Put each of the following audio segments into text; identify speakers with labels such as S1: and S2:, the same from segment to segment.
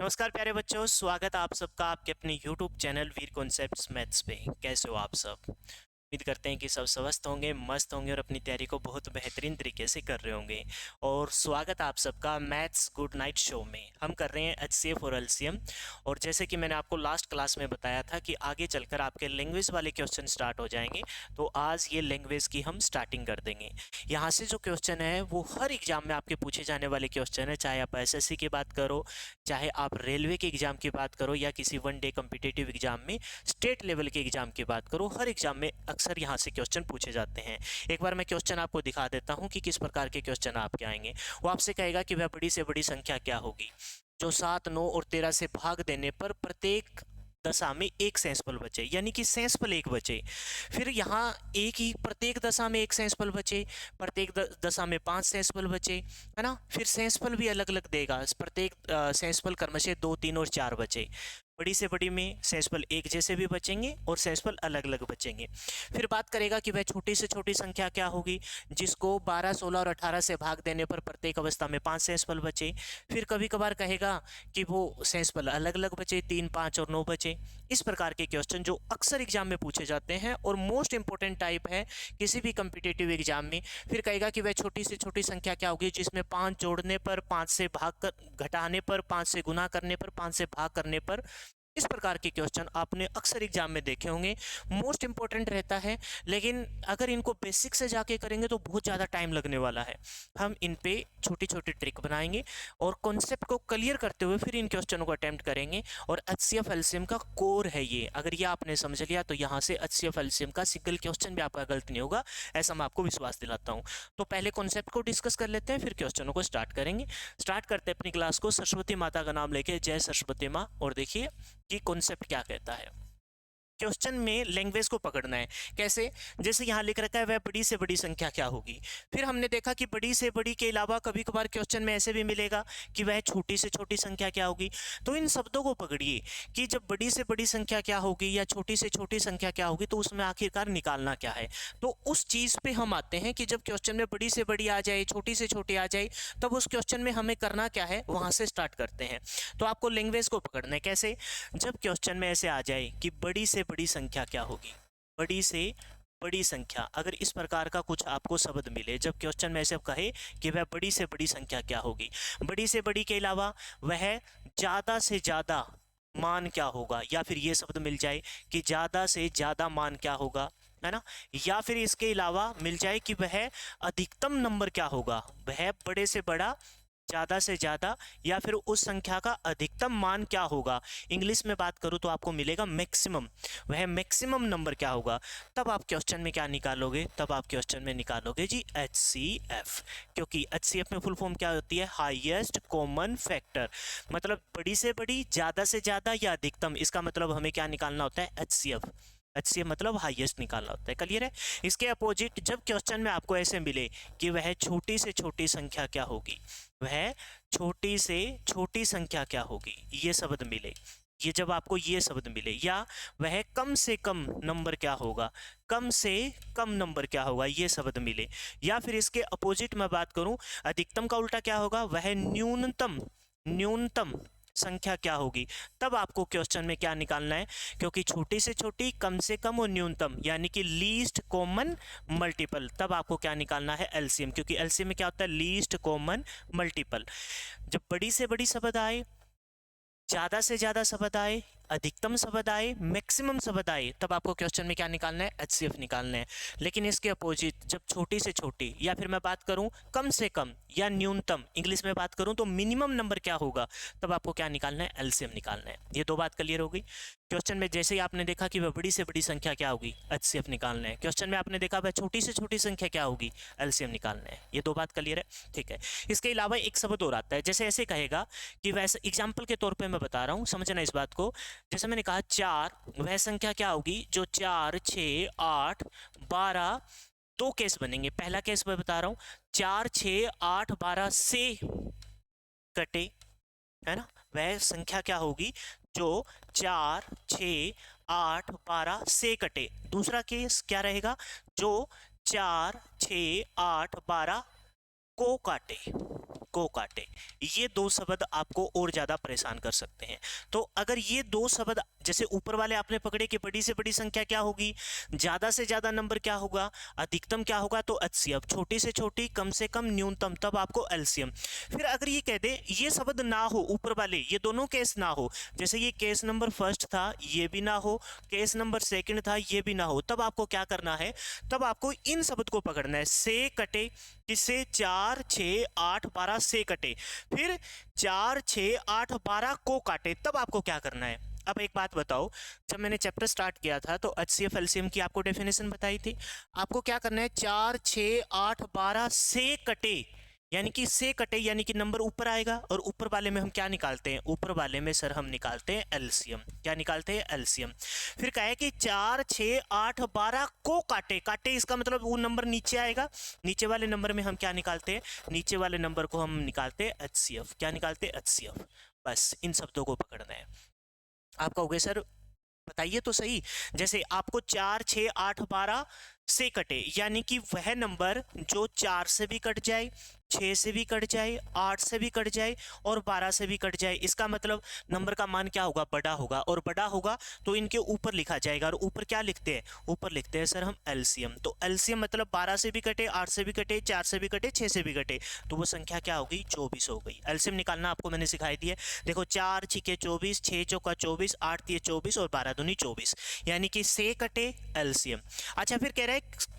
S1: नमस्कार प्यारे बच्चों, स्वागत है आप सबका आपके अपने YouTube चैनल वीर कॉन्सेप्ट्स मैथ्स पे। कैसे हो आप सब? उम्मीद करते हैं कि सब स्वस्थ होंगे, मस्त होंगे और अपनी तैयारी को बहुत बेहतरीन तरीके से कर रहे होंगे। और स्वागत है आप सबका मैथ्स गुड नाइट शो में। हम कर रहे हैं HCF और LCM। और जैसे कि मैंने आपको लास्ट क्लास में बताया था कि आगे चलकर आपके लैंग्वेज वाले क्वेश्चन स्टार्ट हो जाएंगे, तो आज ये लैंग्वेज की हम स्टार्टिंग कर देंगे। यहाँ से जो क्वेश्चन है वो हर एग्जाम में आपके पूछे जाने वाले क्वेश्चन है, चाहे आप SSC की बात करो, चाहे आप रेलवे के एग्जाम की बात करो या किसी वन डे कॉम्पिटिटिव एग्जाम में, स्टेट लेवल के एग्जाम की बात करो, हर एग्जाम में अक्सर यहाँ से क्वेश्चन पूछे जाते हैं। एक बार मैं क्वेश्चन आपको दिखा देता हूँ कि किस प्रकार के क्वेश्चन आपके आएंगे। वो आपसे कहेगा कि वह बड़ी से बड़ी संख्या क्या होगी जो 7, 9 और 13 से भाग देने पर प्रत्येक दशा में एक सेंसपल बचे, यानी कि सेंसपल एक बचे। फिर यहाँ एक ही प्रत्येक दशा में एक सेंसपल बचे, प्रत्येक दशा में 5 सेंसपल बचे, है ना। फिर सेंसपल भी अलग अलग देगा, प्रत्येक सेंसपल क्रमशः 2, 3 और 4 बचे। बड़ी से बड़ी में सेंसपल एक जैसे भी बचेंगे और सेंसपल अलग अलग बचेंगे। फिर बात करेगा कि वह छोटी से छोटी संख्या क्या होगी जिसको 12, 16 और 18 से भाग देने पर प्रत्येक अवस्था में 5 सेंसपल बचे। फिर कभी कभार कहेगा कि वो सेंसपल अलग अलग बचे, 3, 5 और 9 बचे। इस प्रकार के क्वेश्चन जो अक्सर एग्जाम में पूछे जाते हैं और मोस्ट इंपोर्टेंट टाइप है किसी भी कम्पिटिटिव एग्जाम में। फिर कहेगा कि वह छोटी से छोटी संख्या क्या होगी जिसमें 5 जोड़ने पर, 5 से भाग कर घटाने पर, 5 से गुना करने पर, 5 से भाग करने पर। इस प्रकार के क्वेश्चन आपने अक्सर एग्जाम में देखे होंगे, मोस्ट इंपॉर्टेंट रहता है। लेकिन अगर इनको बेसिक से जाके करेंगे तो बहुत ज़्यादा टाइम लगने वाला है। हम इन पे छोटी छोटी ट्रिक बनाएंगे और कॉन्सेप्ट को क्लियर करते हुए फिर इन क्वेश्चनों को अटेम्प्ट करेंगे। और HCF LCM का कोर है ये। अगर ये आपने समझ लिया तो यहाँ से HCF LCM का सिंगल क्वेश्चन भी आपका गलत नहीं होगा, ऐसा मैं आपको विश्वास दिलाता हूँ। तो पहले कॉन्सेप्ट को डिस्कस कर लेते हैं, फिर क्वेश्चनों को स्टार्ट करेंगे। स्टार्ट करते हैं अपनी क्लास को सरस्वती माता का नाम लेके, जय सरस्वती माँ। और देखिए कि कॉन्सेप्ट क्या कहता है। क्वेश्चन में लैंग्वेज को पकड़ना है। कैसे? जैसे यहाँ लिख रखा है वह बड़ी से बड़ी संख्या क्या होगी। फिर हमने देखा कि बड़ी से बड़ी के अलावा कभी कभार क्वेश्चन में ऐसे भी मिलेगा कि वह छोटी से छोटी संख्या क्या होगी। तो इन शब्दों को पकड़िए कि जब बड़ी से बड़ी संख्या क्या होगी या छोटी से छोटी संख्या क्या होगी तो उसमें आखिरकार निकालना क्या है। तो उस चीज़ पे हम आते हैं कि जब क्वेश्चन में बड़ी से बड़ी आ जाए, छोटी से छोटी आ जाए, तब उस क्वेश्चन में हमें करना क्या है, वहाँ से स्टार्ट करते हैं। तो आपको लैंग्वेज को पकड़ना है। कैसे? जब क्वेश्चन में ऐसे आ जाए कि बड़ी से बड़ी संख्या क्या होगी, बड़ी से बड़ी संख्या, अगर इस प्रकार का कुछ आपको शब्द मिले, जब क्वेश्चन में ऐसे कहे कि वह बड़ी से बड़ी संख्या क्या होगी, बड़ी से बड़ी के अलावा वह ज़्यादा से ज़्यादा मान क्या होगा, या फिर ये शब्द मिल जाए कि ज़्यादा से ज़्यादा मान क्या होगा, है ना। या फिर इसके अलावा मिल जाए कि वह अधिकतम नंबर क्या होगा, वह बड़े से बड़ा, ज़्यादा से ज़्यादा, या फिर उस संख्या का अधिकतम मान क्या होगा। इंग्लिश में बात करूँ तो आपको मिलेगा मैक्सिमम, वह मैक्सिमम नंबर क्या होगा। तब आप क्वेश्चन में क्या निकालोगे? तब आप क्वेश्चन में निकालोगे जी HCF, क्योंकि HCF में फुल फॉर्म क्या होती है? Highest common factor. मतलब बड़ी से बड़ी, ज़्यादा से ज़्यादा या अधिकतम, इसका मतलब हमें क्या निकालना होता है? HCF। HCF मतलब हाईएस्ट निकालना होता है। क्लियर है? इसके अपोजिट जब क्वेश्चन में आपको ऐसे मिले कि वह छोटी से छोटी संख्या क्या होगी, वह छोटी से छोटी संख्या क्या होगी, ये शब्द मिले, ये जब आपको ये शब्द मिले, या वह कम से कम नंबर क्या होगा, कम से कम नंबर क्या होगा, ये शब्द मिले, या फिर इसके अपोजिट में बात करूं, अधिकतम का उल्टा क्या होगा, वह न्यूनतम, न्यूनतम संख्या क्या होगी, तब आपको क्वेश्चन में क्या निकालना है। क्योंकि छोटी से छोटी, कम से कम और न्यूनतम, यानी कि लीस्ट कॉमन मल्टीपल, तब आपको क्या निकालना है? LCM। क्योंकि LCM में क्या होता है? Least common multiple. जब बड़ी से बड़ी शब्द आए, ज़्यादा से ज़्यादा शब्द आए, अधिकतम शब्द आए, मैक्सिमम शब्द आए, तब आपको क्वेश्चन में क्या निकालना है? HCF निकालना है। लेकिन इसके अपोजिट जब छोटी से छोटी, या फिर मैं बात करूं कम से कम या न्यूनतम, इंग्लिश में बात करूं तो मिनिमम नंबर क्या होगा, तब आपको क्या निकालना है? LCM निकालना है। ये दो बात क्लियर हो गई। क्वेश्चन में जैसे ही आपने देखा कि वह बड़ी से बड़ी संख्या क्या होगी, HCF निकालना है। क्वेश्चन में आपने देखा वह छोटी से छोटी संख्या क्या होगी, LCM निकालना है। ये दो बात क्लियर है? ठीक है। इसके अलावा एक शब्द और आता है, जैसे ऐसे कहेगा कि वैसे एग्जाम्पल के तौर पर मैं बता रहा हूँ, समझना इस बात को। जैसे मैंने कहा 4, वह संख्या क्या होगी जो 4, 6, 8, 12, दो केस बनेंगे। पहला केस मैं बता रहा हूं, 4, 6, 8, 12 से कटे, है ना। वह संख्या क्या होगी जो 4, 6, 8, 12 से कटे। दूसरा केस क्या रहेगा? जो 4, 6, 8, 12 को काटे। को काटे, ये दो शब्द आपको और ज्यादा परेशान कर सकते हैं। तो अगर ये दो शब्द जैसे ऊपर वाले आपने पकड़े कि बड़ी से बड़ी संख्या क्या होगी, ज्यादा से ज्यादा नंबर क्या होगा, अधिकतम क्या होगा, तो एचसीएफ, छोटी से छोटी, कम से कम, न्यूनतम, तब आपको एलसीएम। फिर अगर ये कह दे ये शब्द ना हो, ऊपर वाले ये दोनों केस ना हो, जैसे ये केस नंबर फर्स्ट था ये भी ना हो, केस नंबर सेकंड था ये भी ना हो, तब आपको क्या करना है, तब आपको इन शब्द को पकड़ना है। से कटे, किससे, 4 6 8 12 से कटे, फिर 4 6 8 12 को काटे, तब आपको क्या करना है। अब एक बात बताओ, जब मैंने चैप्टर स्टार्ट किया था तो एचसीएफ एलसीएम की आपको डेफिनेशन बताई थी। आपको क्या करना है, 4 6 8 12 से कटे, यानी कि से कटे यानी कि नंबर ऊपर आएगा, और ऊपर वाले में हम क्या निकालते हैं, ऊपर वाले में सर हम निकालते हैं एलसीएम। क्या निकालते हैं, एलसीएम। फिर कहा है कि 4 6 8 12 को काटे, काटे इसका मतलब वो नंबर नीचे आएगा, नीचे वाले नंबर में हम क्या निकालते हैं, नीचे वाले नंबर को हम निकालते हैं एचसीएफ। क्या निकालते हैं, एचसीएफ। बस इन शब्दों को पकड़ना है। आप कहोगे सर बताइए तो सही, जैसे आपको 4 6 8 12 से कटे, यानी कि वह नंबर जो 4 से भी कट जाए, 6 से भी कट जाए, 8 से भी कट जाए और 12 से भी कट जाए, इसका मतलब नंबर का मान क्या होगा, बड़ा होगा, और बड़ा होगा तो इनके ऊपर लिखा जाएगा। और ऊपर क्या लिखते हैं, ऊपर लिखते हैं सर हम एलसीएम। तो एलसीएम मतलब 12 से भी कटे, 8 से भी कटे, 4 से भी कटे, 6 से भी कटे, तो वो संख्या क्या हो गई, 24 हो गई। एलसीएम निकालना आपको मैंने सिखाई दिया। देखो 4 6 24, 6 चौका 24, 8 3 24 और 12 दूनी 24, यानी कि से कटे एलसीएम। अच्छा फिर कह रहा है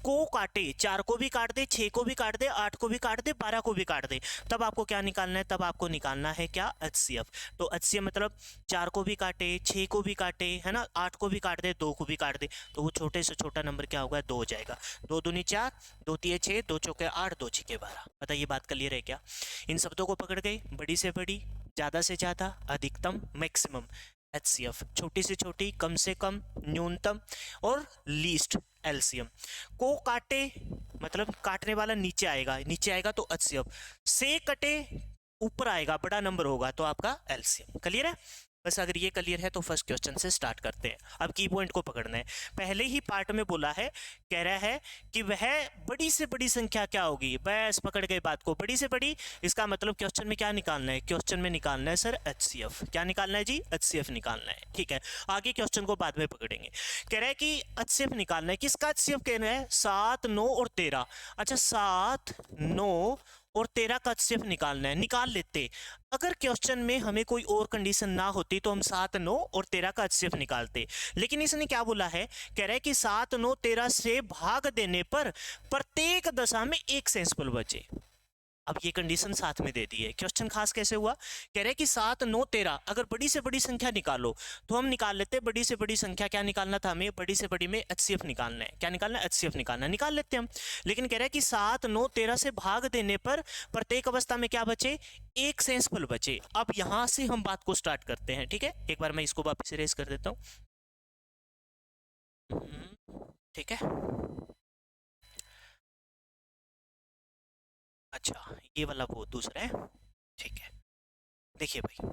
S1: को काटे, 4 को भी काट दे, 6 को भी काट दे, 8 को भी काट दे, 12 को भी काट दे, तब आपको क्या निकालना है, तब आपको निकालना है क्या, एचसीएफ। तो एचसीएफ मतलब 4 को भी काटे, 6 को भी काटे, है ना, 8 को भी काट दे, 2 को भी काट दे, तो वो छोटे से छोटा नंबर क्या होगा, 2 हो जाएगा। 2 दूनी 4, 2 तिये 6, 2 चौके 8, 2 छिके 12। बताइए बात क्लियर है क्या। इन शब्दों को पकड़ गए, बड़ी से बड़ी, ज्यादा से ज्यादा, अधिकतम, मैक्सिमम, एचसीएफ, छोटी से छोटी, कम से कम, न्यूनतम और लीस्ट, एलसीएम। को काटे मतलब काटने वाला नीचे आएगा, नीचे आएगा तो एचसीएफ, से कटे ऊपर आएगा, बड़ा नंबर होगा तो आपका एलसीएम। क्लियर है। बस अगर ये क्लियर है तो फर्स्ट क्वेश्चन से स्टार्ट करते हैं। अब की पॉइंट को पकड़ना है। पहले ही पार्ट में बोला है, कह रहा है कि वह बड़ी से बड़ी संख्या क्या होगी, बस पकड़ गए बात को, बड़ी से बड़ी, इसका मतलब क्वेश्चन में क्या निकालना है, क्वेश्चन में निकालना है सर एचसीएफ। क्या निकालना है जी, एचसीएफ निकालना है। ठीक है, आगे क्वेश्चन को बाद में पकड़ेंगे। कह रहा है कि एचसीएफ निकालना है, किसका एचसीएफ कहना है, 7 9 और 13। अच्छा 7 9 और 13 का एचसीएफ निकालना है, निकाल लेते। अगर क्वेश्चन में हमें कोई और कंडीशन ना होती तो हम 7 9 और 13 का एचसीएफ निकालते, लेकिन इसने क्या बोला है, कह रहा है कि 7 9 13 से भाग देने पर प्रत्येक दशा में एक सेंसबल बचे। अब ये कंडीशन साथ में दे दी है। क्वेश्चन खास कैसे हुआ, कह रहे हैं कि 7 9 13, अगर बड़ी से बड़ी संख्या निकालो तो हम निकाल लेते हैं बड़ी से बड़ी संख्या। क्या निकालना था हमें, बड़ी से बड़ी में एचसीएफ निकालना है। क्या निकालना है, एचसीएफ निकालना, निकाल लेते हैं हम। लेकिन कह रहा है कि 7 9 13 से भाग देने पर प्रत्येक अवस्था में क्या बचे, एक सेंसबल बचे। अब यहां से हम बात को स्टार्ट करते हैं। ठीक है, एक बार मैं इसको वापस इरेज कर देता हूं। ठीक है, अच्छा ये वाला वो दूसरा है। ठीक है, देखिए भाई,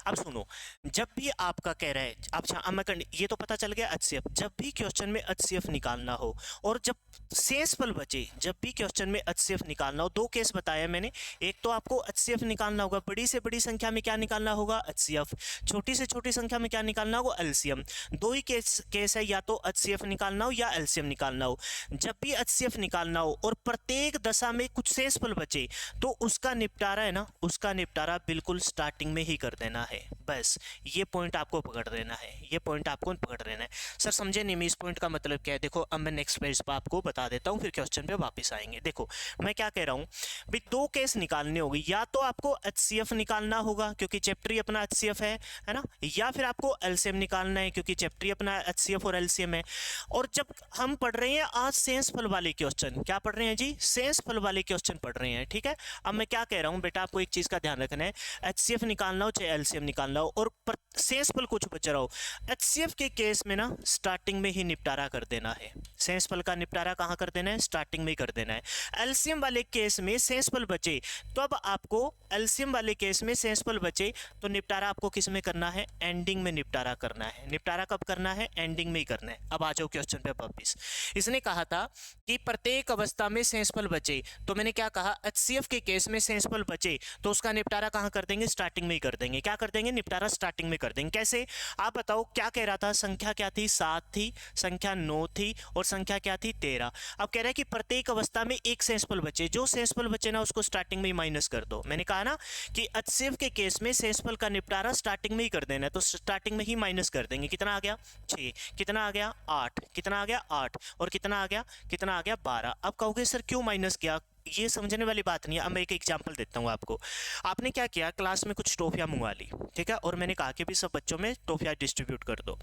S1: अब सुनो, जब भी आपका कह रहा है, अच्छा अब मैं ये तो पता चल गया एचसीएफ, जब भी क्वेश्चन में एचसीएफ निकालना हो और जब सेंसबल बचे, जब भी क्वेश्चन में एचसीएफ निकालना हो, दो केस बताया मैंने। एक तो आपको एचसीएफ निकालना होगा, बड़ी से बड़ी संख्या में क्या निकालना होगा, एचसीएफ, छोटी से छोटी संख्या में क्या निकालना होगा, एलसीएम। दो ही केस है, या तो एचसीएफ निकालना हो या एलसीएम निकालना हो। जब भी एचसीएफ निकालना हो और प्रत्येक दशा में कुछ सेंसबल बचे तो उसका निपटारा है ना, उसका निपटारा बिल्कुल स्टार्टिंग में ही कर देना है। बस ये पॉइंट आपको पकड़ लेना है, ये पॉइंट आपको पकड़ लेना है। सर समझे नहीं मैं इस पॉइंट का मतलब क्या है, देखो अब मैं नेक्स्ट पेज पर आपको बता देता हूँ, फिर क्वेश्चन पे वापस आएंगे। देखो मैं क्या कह रहा हूँ भाई, दो केस निकालने होंगे, या तो आपको एचसीएफ निकालना होगा क्योंकि चैप्टर ही अपना एचसीएफ है ना, या फिर आपको एलसीएम निकालना है क्योंकि चैप्टर ही अपना एचसीएफ और एलसीएम है। और जब हम पढ़ रहे हैं आज सेंसफल वाले क्वेश्चन, क्या पढ़ रहे हैं जी, सेंसफल वाले क्वेश्चन पढ़ रहे हैं। ठीक है, अब मैं क्या कह रहा हूँ बेटा, आपको एक चीज का ध्यान रखना है, एचसीएफ निकालना हो चाहे एलसीएम निकालना निकालना हो और शेषफल कुछ बच रहा हो, एचसीएफ के केस में ना स्टार्टिंग में ही निपटारा कर देना है। शेषफल का निपटारा कहाँ कर देना है? स्टार्टिंग में ही कर देना है। एलसीएम वाले केस में शेषफल बचे तो अब आपको एलसीएम वाले केस में शेषफल बचे तो निपटारा आपको किस में करना है? एंडिंग में निपटारा करना है। निपटारा कब करना है? एंडिंग में ही करना है। अब आ जाओ क्वेश्चन पे वापस। इसने कहा था कि प्रत्येक अवस्था में शेषफल बचे, तो मैंने क्या कहा? एचसीएफ के केस में शेषफल बचे तो उसका निपटारा कहाँ कर देंगे? स्टार्टिंग में ही कर देंगे। क्या कर देंगे? निपटारा स्टार्टिंग में कर देंगे। कैसे? आप बताओ क्या कह रहा था? संख्या क्या थी? 7 थी, संख्या 9 थी और संख्या क्या थी? 13। अब कह रहा है कि प्रत्येक अवस्था में एक शेषफल बचे, जो शेषफल बचे ना उसको स्टार्टिंग में ही माइनस कर दो। मैंने कहा ना कि एचसीएफ के केस में शेषफल का निपटारा स्टार्टिंग में ही कर देना है, तो स्टार्टिंग में ही माइनस कर देंगे। कितना आ गया? 6। कितना आ गया? 8। कितना आ गया? 8। और कितना आ गया? कितना आ गया? 12। अब कहोगे सर क्यों माइनस किया? ये समझने वाली बात नहीं है। अब मैं एक एग्जांपल देता हूँ आपको। आपने क्या किया? क्लास में कुछ टॉफियाँ मंगवा ली, ठीक है, और मैंने कहा कि भी सब बच्चों में टॉफियाँ डिस्ट्रीब्यूट कर दो।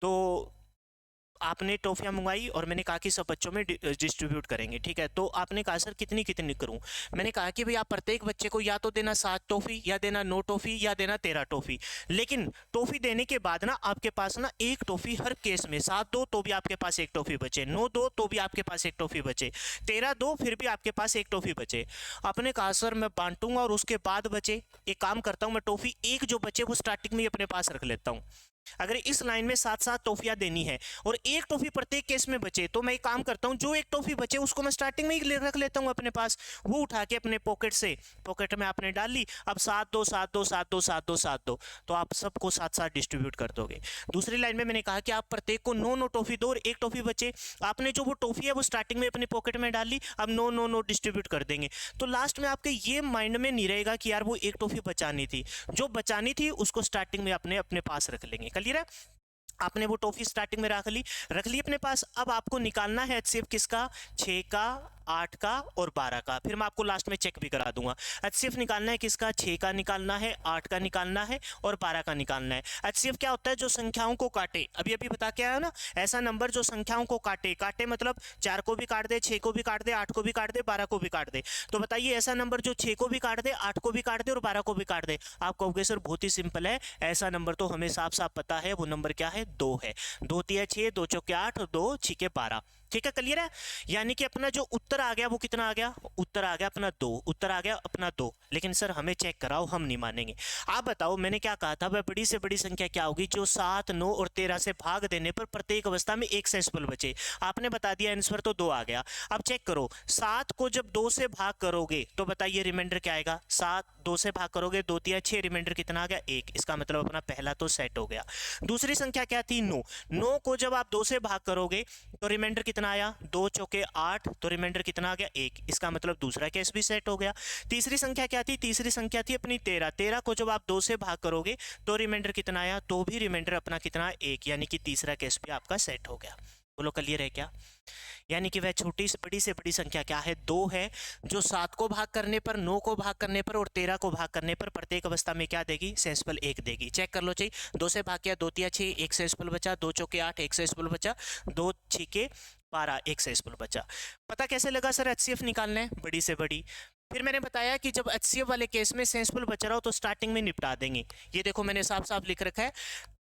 S1: तो आपने टॉफियाँ मंगवाई और मैंने कहा कि सब बच्चों में डिस्ट्रीब्यूट करेंगे, ठीक है। तो आपने कहा सर कितनी कितनी करूं? मैंने कहा कि भाई आप प्रत्येक बच्चे को या तो देना 7 टॉफी, या देना 9 टॉफी, या देना 13 टॉफी। लेकिन टॉफी देने के बाद ना आपके पास ना एक टॉफी हर केस में, 7 दो तो भी आपके पास एक टॉफी बचे, 9 दो तो भी आपके पास एक टॉफी बचे, 13 दो फिर भी आपके पास एक टॉफी बचे। आपने कहा सर मैं बांटूंगा और उसके बाद बचे, एक काम करता हूँ मैं टॉफी एक जो बचे वो स्टार्टिंग में ही अपने पास रख लेता हूँ। अगर इस लाइन में 7-7 टॉफियां देनी है और एक टॉफी प्रत्येक केस में बचे तो मैं एक काम करता हूं, जो एक टॉफी बचे उसको मैं स्टार्टिंग में ही रख लेता हूं अपने पास। वो उठा के अपने पॉकेट से, पॉकेट में आपने डाल ली। अब 7 2 7 2 7 2 7 2 7 2, तो आप सबको 7-7 डिस्ट्रीब्यूट कर दोगे। दूसरी लाइन में मैंने कहा कि आप प्रत्येक को 9-9 टॉफी दो और एक टॉफी बचे। आपने जो वो टॉफी है वो स्टार्टिंग में अपनी पॉकेट में डाल ली, अब 9-9-9 डिस्ट्रीब्यूट कर देंगे। तो लास्ट में आपके ये माइंड में नहीं रहेगा कि यार वो एक टॉफी बचानी थी, जो बचानी थी उसको स्टार्टिंग में अपने अपने पास रख लेंगे। क्लियर है? आपने वो टॉफी स्टार्टिंग में रख ली अपने पास। अब आपको निकालना है एचसीएफ किसका? 6 का, 8 का और 12 का। फिर मैं आपको लास्ट में चेक भी करा दूंगा। एचसीएफ निकालना है किसका? 6 का निकालना है, 8 का निकालना है और 12 का निकालना है। एचसीएफ क्या होता है? जो संख्याओं को काटे। अभी अभी बता के आया ना, ऐसा नंबर जो संख्याओं को काटे। काटे मतलब 4 को भी काट दे, 6 को भी काट दे, 8 को भी काट दे, 12 को भी काट दे। तो बताइए ऐसा नंबर जो 6 को भी काट दे, 8 को भी काट दे और 12 को भी काट दे। आप कहोगे सर बहुत ही सिंपल है, ऐसा नंबर तो हमें साफ साफ पता है। वो नंबर क्या है? 2 है। 2 तिया 6, 2 चौके 8 और 2 छिके 12। ठीक है, क्लियर है? यानी कि अपना जो उत्तर आ गया वो कितना आ गया? उत्तर आ गया अपना 2। उत्तर आ गया अपना 2। लेकिन सर हमें चेक कराओ, हम नहीं मानेंगे। आप बताओ मैंने क्या कहा था? वह बड़ी से बड़ी संख्या क्या होगी जो 7, 9 और 13 से भाग देने पर प्रत्येक अवस्था में एक शेषफल बचे। आपने बता दिया आंसर तो 2 आ गया। अब चेक करो, 7 को जब 2 से भाग करोगे तो बताइए रिमाइंडर क्या आएगा? 7 2 से भाग करोगे, 2 तिया 6, रिमाइंडर कितना आ गया? 1। इसका मतलब अपना पहला तो सेट हो गया। दूसरी संख्या क्या थी? 9। 9 को जब आप 2 से भाग करोगे तो रिमाइंडर कितना आया? 2 चौके 8, तो रिमाइंडर कितना आ गया? 1। इसका मतलब दूसरा केस भी सेट हो गया। तीसरी संख्या क्या थी? तीसरी संख्या थी अपनी 13। 13 को जब आप 2 से भाग करोगे तो रिमाइंडर कितना आया? तो भी रिमाइंडर अपना कितना? 1। यानी कि तीसरा केस भी आपका सेट हो गया। बोलो क्लियर है क्या? यानी कि वह छोटी से बड़ी संख्या क्या है? 2 है, जो 7 को भाग करने पर, 9 को भाग करने पर और 13 को भाग करने पर प्रत्येक अवस्था में क्या देगी? शेषफल 1 देगी। चेक कर लो चाहिए। 2 से भाग किया, 2 तिया 6, 1 शेषफल बचा। 2 चौके 8, 1 शेषफल बचा। 2 छिके 12, 1 शेषफल बचा। पता कैसे लगा सर एचसीएफ निकालना है बड़ी से बड़ी? फिर मैंने बताया कि जब एचसीएफ वाले केस में शेषफल बच रहा हो तो स्टार्टिंग में निपटा देंगे। ये देखो मैंने साफ साफ लिख रखा है।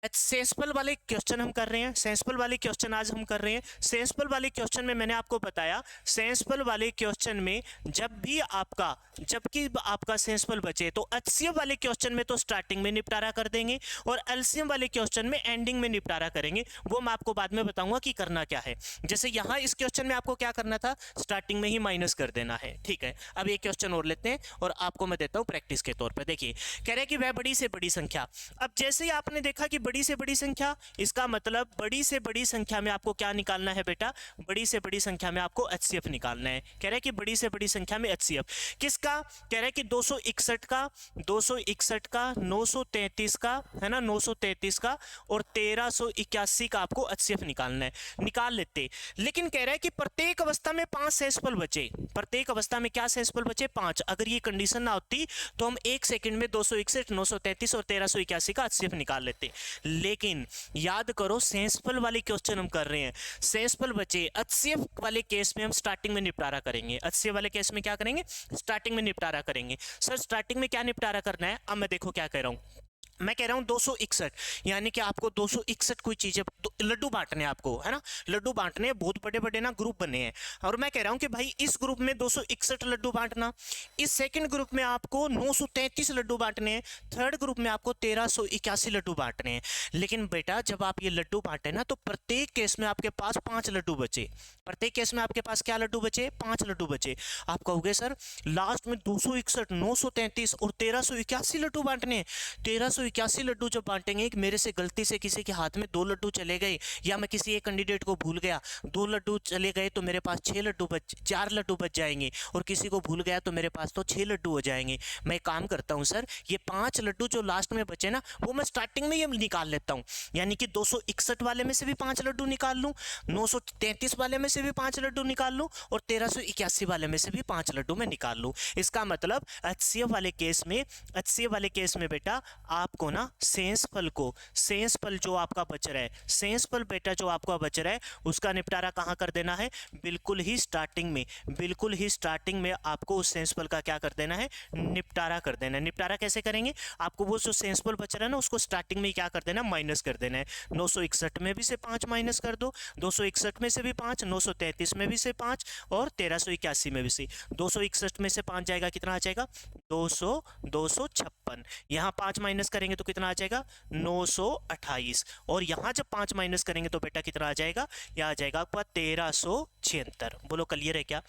S1: शेषफल वाले क्वेश्चन हम कर रहे हैं, शेषफल वाले क्वेश्चन आज हम कर रहे हैं। शेषफल वाले क्वेश्चन में मैंने आपको बताया, शेषफल वाले क्वेश्चन में जबकि आपका शेषफल बचे तो एचसीएफ वाले क्वेश्चन में तो स्टार्टिंग में निपटारा कर देंगे और एलसीएम वाले क्वेश्चन में एंडिंग में निपटारा करेंगे। वो मैं आपको बाद में बताऊंगा कि करना क्या है। जैसे यहाँ इस क्वेश्चन में आपको क्या करना था? स्टार्टिंग में ही माइनस कर देना है। ठीक है, अब ये क्वेश्चन और लेते हैं और आपको मैं देता हूँ प्रैक्टिस के तौर पर। देखिए कह रहे हैं कि वह बड़ी से बड़ी संख्या। अब जैसे ही आपने देखा कि बड़ी से बड़ी संख्या, इसका मतलब बड़ी से बड़ी संख्या में आपको क्या निकालना है बेटा? बड़ी से बड़ी संख्या में आपको एचसीएफ निकालना है। कह रहा है कि बड़ी से बड़ी संख्या में एचसीएफ किसका? कह रहा है कि 261 का, 261 का, 933 का, है ना, 933 का और 1381 का आपको एचसीएफ निकालना है। निकाल लेते। लेकिन कह रहा है कि प्रत्येक अवस्था में 5 शेषफल बचे। प्रत्येक अवस्था में क्या शेषफल बचे? 5। अगर ये कंडीशन ना होती तो हम 1 सेकंड में 261, 933 और 1381 का एचसीएफ निकाल लेते। लेकिन याद करो शेषफल वाले क्वेश्चन हम कर रहे हैं, शेषफल बचे। एचसीएफ वाले केस में हम स्टार्टिंग में निपटारा करेंगे। एचसीएफ वाले केस में क्या करेंगे? स्टार्टिंग में निपटारा करेंगे। सर स्टार्टिंग में क्या निपटारा करना है? अब मैं देखो क्या कह रहा हूं। मैं कह रहा हूँ 261, यानी कि आपको 261 कोई चीजें लड्डू बांटने हैं आपको, है ना, लड्डू बांटने हैं, बहुत बड़े बड़े ना ग्रुप बने हैं। और मैं कह रहा हूँ कि भाई इस ग्रुप में 261 लड्डू बांटना, इस सेकंड ग्रुप में आपको 933 लड्डू बांटने हैं, थर्ड ग्रुप में आपको 1381 लड्डू बांटने हैं। लेकिन बेटा जब आप ये लड्डू बांटे ना, तो प्रत्येक केस में आपके पास 5 लड्डू बचे, प्रत्येक केस में आपके पास क्या लड्डू बचे, 5 लड्डू बचे। आप कहोगे सर लास्ट में 261, 933 और 1381 लड्डू बांटने हैं। 1381 लड्डू जब बांटेंगे, मेरे से गलती से किसी के हाथ में 2 लड्डू चले गए, या मैं किसी एक कैंडिडेट को भूल गया, 2 लड्डू चले गए तो मेरे पास 6 लड्डू बच 4 लड्डू बच जाएंगे, और किसी को भूल गया तो मेरे पास तो 6 लड्डू हो जाएंगे। मैं काम करता हूँ सर, ये 5 लड्डू जो लास्ट में बचे ना, वो मैं स्टार्टिंग में ये निकाल लेता हूँ, यानी कि 261 वाले में से भी 5 लड्डू निकाल लूँ, 933 वाले में से भी 5 लड्डू निकाल लूँ, और 1381 वाले में से भी 5 लड्डू में निकाल लूँ। इसका मतलब HCF वाले केस में, HCF वाले केस में बेटा आपको ना शेष फल को, शेष फल जो आपका बच रहा है, शेष फल बेटा जो आपका बच रहा है, उसका निपटारा कहाँ कर देना है, बिल्कुल ही स्टार्टिंग में, बिल्कुल ही स्टार्टिंग में आपको उस शेष फल का क्या कर देना है, निपटारा कर देना है। निपटारा कैसे करेंगे, आपको वो जो शेष फल बच रहा है ना, उसको स्टार्टिंग में क्या कर देना, माइनस कर देना है। 961 में भी से 5 माइनस कर दो, 261 में से भी 5, 933 में भी से 5, और 1381 में भी से। 261 में से 5 जाएगा, कितना आ जाएगा, 256। यहाँ 5 माइनस करेंगे तो कितना आ जाएगा, 928, और यहाँ जब 5 माइनस करेंगे तो बेटा कितना आ जाएगा, यह आ जाएगा आपका 1376। बोलो क्लियर है क्या।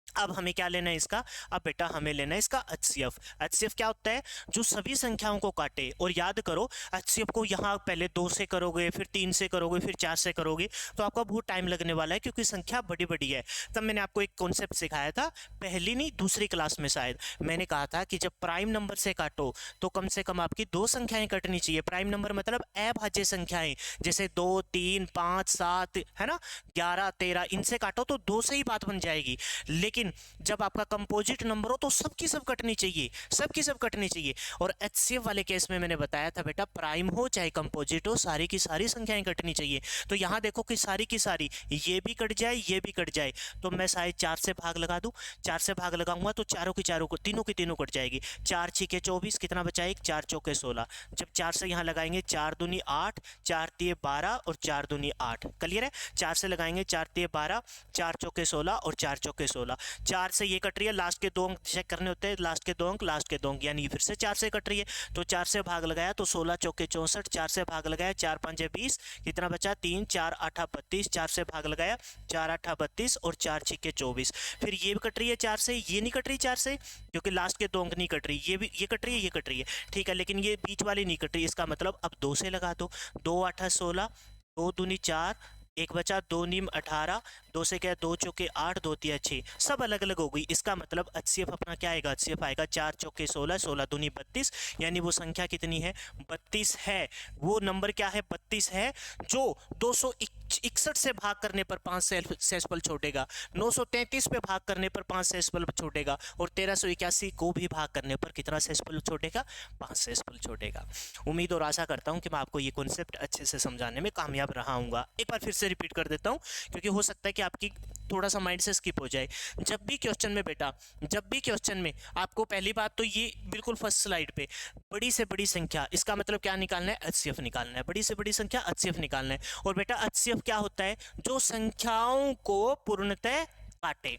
S1: अब हमें क्या लेना है इसका, अब बेटा हमें लेना है इसका HCF। HCF क्या होता है, जो सभी संख्याओं को काटे। और याद करो HCF को यहाँ पहले 2 से करोगे, फिर 3 से करोगे, फिर 4 से करोगे, तो आपका बहुत टाइम लगने वाला है, क्योंकि संख्या बड़ी बड़ी है। तब मैंने आपको एक कॉन्सेप्ट सिखाया था, पहली नहीं दूसरी क्लास में शायद, मैंने कहा था कि जब प्राइम नंबर से काटो तो कम से कम आपकी 2 संख्याएं कटनी चाहिए। प्राइम नंबर मतलब अभाज्य संख्याएं, जैसे 2, 3, 5, 7, है ना, 11, 13, इनसे काटो तो 2 से ही बात बन जाएगी। लेकिन जब आपका कंपोजिट नंबर हो तो सबकी सब कटनी चाहिए, सबकी सब कटनी चाहिए। और HCF वाले केस में मैंने बताया था बेटा, प्राइम हो चाहे कंपोजिट हो, सारी की सारी संख्याएं कटनी चाहिए। तो यहाँ देखो कि सारी की सारी, ये भी कट जाए, ये भी कट जाए, तो मैं शायद 4 से भाग लगा दूं, 4 से भाग लगाऊंगा तो चारों की चारों को, तीनों की तीनों कट जाएगी। 4 छीके 24, कितना बचा, 1, 4 चौके 16। जब 4 से यहाँ लगाएंगे, 4 दूनी 8, 4 तिये 12 और 4 दूनी 8। क्लियर है, 4 से लगाएंगे, 4 तिये 12, 4 चौके 16 और 4 चौके 16। 4 से ये कट रही है, लास्ट के 2 अंक चेक करने होते हैं, लास्ट के 2 अंक, लास्ट के 2 अंक, यानी फिर से 4 से कट रही है, तो 4 से भाग लगाया तो 16 चौके 64, 4 से भाग लगाया, 4 पंजे 20, कितना बचा, 3, 4 8 32, 4 से भाग लगाया, 4 8 32 और 4 छीके 24। फिर ये भी कट रही है 4 से, ये नहीं कट रही 4 से, क्योंकि लास्ट के 2 अंक नहीं कट रही, ये भी, ये कट रही है, ये कट रही है, ठीक है, लेकिन ये बीच वाली नहीं कट रही। इसका मतलब अब 2 से लगा दो, 2 8 16, 2 दूनी 4, एक बचा, 2 नीम 18, 2 से क्या, 2 चौके 8, 2 तिया 6, सब अलग अलग हो गई। इसका मतलब HCF अपना क्या आएगा, HCF आएगा 4 चौके 16, 16 दूनी 32, यानी वो संख्या कितनी है, 32 है। वो नंबर क्या है, 32 है, जो 261 से भाग करने पर 5 शेषफल छोड़ेगा, 933 पे भाग करने पर 5 शेषफल छोड़ेगा, और 1381 को भी भाग करने पर कितना शेषफल छोड़ेगा, 5 शेषफल छोड़ेगा। उम्मीद और आशा करता हूँ कि मैं आपको ये कॉन्सेप्ट अच्छे से समझाने में कामयाब रहा हूँगा। एक बार फिर से रिपीट कर देता हूँ, क्योंकि हो सकता है कि आपकी थोड़ा सा माइंड से स्किप हो जाए। जब भी क्वेश्चन में बेटा, जब भी क्वेश्चन में आपको, पहली बात तो ये बिल्कुल फर्स्ट स्लाइड पे बड़ी से बड़ी संख्या, इसका मतलब क्या निकालना है, HCF निकालना है, बड़ी से बड़ी संख्या HCF निकालना है। और बेटा HCF क्या होता है, जो संख्याओं को पूर्णतः काटे।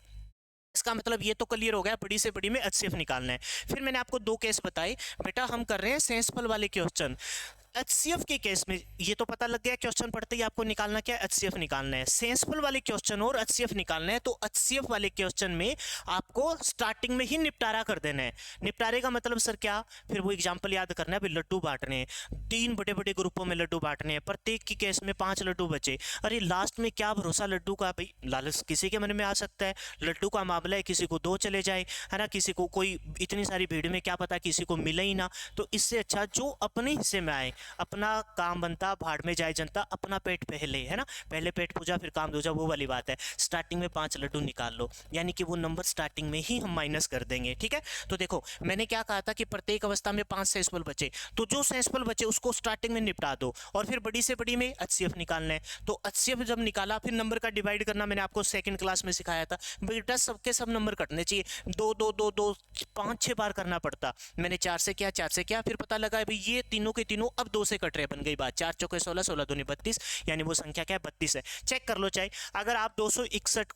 S1: इसका मतलब ये तो क्लियर हो गया, बड़ी से बड़ी में HCF निकालना है। फिर मैंने आपको 2 केस बताए बेटा, हम कर रहे हैं शेषफल वाले क्वेश्चन। HCF के केस में ये तो पता लग गया, क्वेश्चन पढ़ते ही आपको निकालना क्या है, HCF निकालना है। शेषफल वाले क्वेश्चन और HCF निकालना है, तो HCF वाले क्वेश्चन में आपको स्टार्टिंग में ही निपटारा कर देना है। निपटारे का मतलब सर क्या, फिर वो एग्जांपल याद करना है। भाई लड्डू बांटने हैं, 3 बड़े बड़े ग्रुपों में लड्डू बांटने हैं, प्रत्येक की केस में 5 लड्डू बचे। अरे लास्ट में क्या भरोसा लड्डू का, भाई लालच किसी के मन में आ सकता है, लड्डू का मामला है, किसी को 2 चले जाए, है ना, किसी को, कोई इतनी सारी भीड़ में क्या पता किसी को मिले ही ना। तो इससे अच्छा जो अपने हिस्से में आए अपना काम बनता भाड़ में जाए जनता, अपना पेट पहले, है ना, पहले पेट पूजा फिर काम दूजा, वो वाली बात है। स्टार्टिंग में 5 लड्डू निकाल लो, यानी कि वो नंबर स्टार्टिंग में ही हम माइनस कर देंगे, ठीक है। तो देखो मैंने क्या कहा था कि प्रत्येक अवस्था में 5 सेंसफल बचे, तो जो सेंसफल बचे उसको स्टार्टिंग में निपटा दो, और फिर बड़ी से बड़ी में HCF निकालना है। तो HCF जब निकाला फिर नंबर का डिवाइड करना मैंने आपको सेकंड क्लास में सिखाया था बेटा, सबके सब नंबर कटने चाहिए, 2 2 2 2 5-6 बार करना पड़ता। मैंने 4 से किया, 4 से किया, फिर पता लगा भाई ये तीनों के तीनों अब 2 से कट रहे, बन गई बात, 4 चौके 16, 16 दूनी 32, यानी वो संख्या क्या है 32 है। चेक कर लो चाहे, अगर आप 261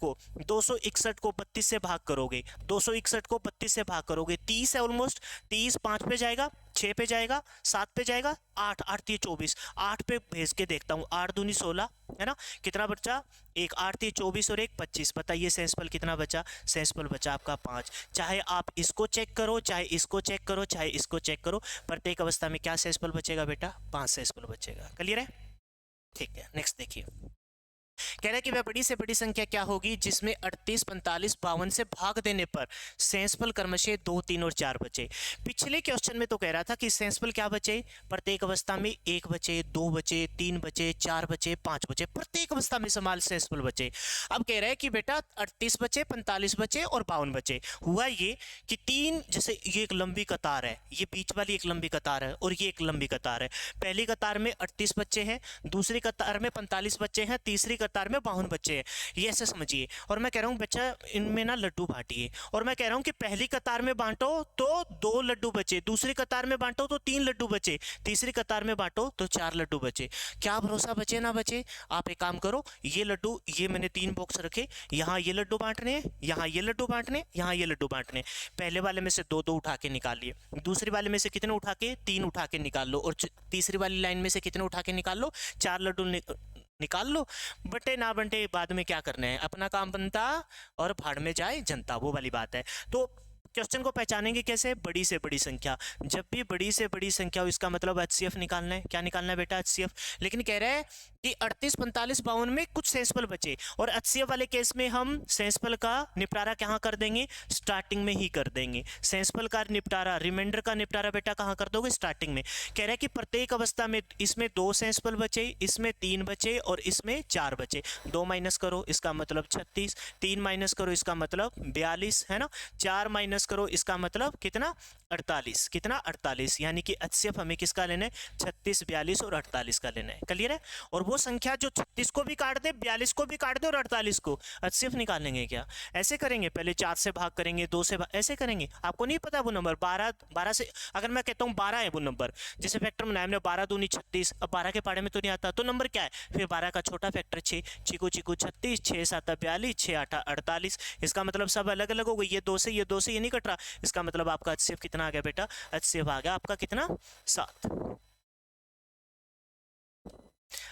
S1: को 32 से भाग करोगे, 261 को 32 से भाग करोगे, 30 है ऑलमोस्ट, 30 5 पे जाएगा, 6 पे जाएगा, 7 पे जाएगा, 8 8 3 24, 8 पे भेज के देखता हूँ, 8 दूनी 16, है ना, कितना बचा, एक 8 3 24 और एक 25, बताइए सेंसफल कितना बचा, सेंसफल बचा आपका 5। चाहे आप इसको चेक करो, चाहे इसको चेक करो, चाहे इसको चेक करो, प्रत्येक अवस्था में क्या सेंसफल बचेगा बेटा, 5 सेंसफल बचेगा। क्लियर है, ठीक है। नेक्स्ट देखिए, कह रहा है कि वह बड़ी से बड़ी संख्या क्या होगी जिसमें 38, 45, 52 से भाग देने पर सेंसफल क्रमशः 2, 3 और 4 बचे। पिछले क्वेश्चन में तो कह रहा था कि सेंसफल क्या बचे, प्रत्येक अवस्था में 1 बचे, 2 बचे, 3 बचे, 4 बचे, 5 बचे, प्रत्येक अवस्था में समान सेंसफल बचे। अब कह रहा है कि बेटा 38 बचे, 45 बचे और 52 बचे। हुआ ये कि 3, जैसे ये एक लंबी कतार है, ये बीच वाली एक लंबी कतार है और ये एक लंबी कतार है। पहली कतार में 38 बच्चे हैं, दूसरी कतार में 45 बच्चे हैं, तीसरी कतार में 52 बच्चे हैं, ये ऐसे समझिए। और मैं कह रहा हूँ बच्चा इनमें ना लड्डू बांटिए, और मैं कह रहा हूँ कि पहली कतार में बांटो तो 2 लड्डू बचे, दूसरी कतार में बांटो तो 3 लड्डू बचे, तीसरी कतार में बांटो तो 4 लड्डू बचे। क्या भरोसा बचे ना बचे। आप एक काम करो, ये लड्डू, ये मैंने 3 बॉक्स रखे, यहाँ ये लड्डू बांटने, यहाँ ये लड्डू बांटने, यहाँ ये लड्डू बांटने। पहले वाले में से 2 2 उठा के निकालिए, दूसरी वाले में से कितने उठा के, 3 उठा के निकाल लो, और तीसरी वाली लाइन में से कितने उठा के निकाल लो, 4 लड्डू निकाल लो। बटे ना बटे बाद में क्या करना है, अपना काम बनता और भाड़ में जाए जनता, वो वाली बात है। तो क्वेश्चन को पहचानेंगे कैसे, बड़ी से बड़ी संख्या, जब भी बड़ी से बड़ी संख्या हो इसका मतलब HCF निकालना है। क्या निकालना है बेटा, HCF। लेकिन कह रहे हैं कि 38, 45, 52 में कुछ सेंसफल बचे, और HCF वाले केस में हम सेंसफल का निपटारा कहाँ कर देंगे, स्टार्टिंग में ही कर देंगे। सेंसफल का निपटारा, रिमाइंडर का निपटारा बेटा कहाँ कर दोगे, स्टार्टिंग में। कह रहा है कि प्रत्येक अवस्था में इसमें 2 सेंसफल बचे, इसमें 3 बचे और इसमें 4 बचे। 2 माइनस करो इसका मतलब 36, 3 माइनस करो इसका मतलब 42, है ना, 4 माइनस करो इसका मतलब कितना, 48, कितना 48, यानी कि HCF हमें किसका लेना है, 36, 42 और 48 का लेना है। क्लियर है। और वो संख्या जो 36 को भी काट दे, 42 को भी काट दे और 48 को, HCF निकालेंगे क्या, ऐसे करेंगे, पहले 4 से भाग करेंगे, 2 से ऐसे करेंगे। आपको नहीं पता वो नंबर 12 से, अगर मैं कहता हूँ 12 है वो नंबर, जैसे फैक्टर बनाया हमने 12 दूनी 36, अब 12 के पाड़े में तो नहीं आता, तो नंबर क्या है, फिर 12 का छोटा फैक्टर 6, चिकू चिकू 36, 6 7 42, 6 8 48, इसका मतलब सब अलग अलग हो गई, ये 2 से ये नहीं कट रहा, इसका मतलब आपका HCF कितना आ गया बेटा, HCF आ गया आपका कितना, 7।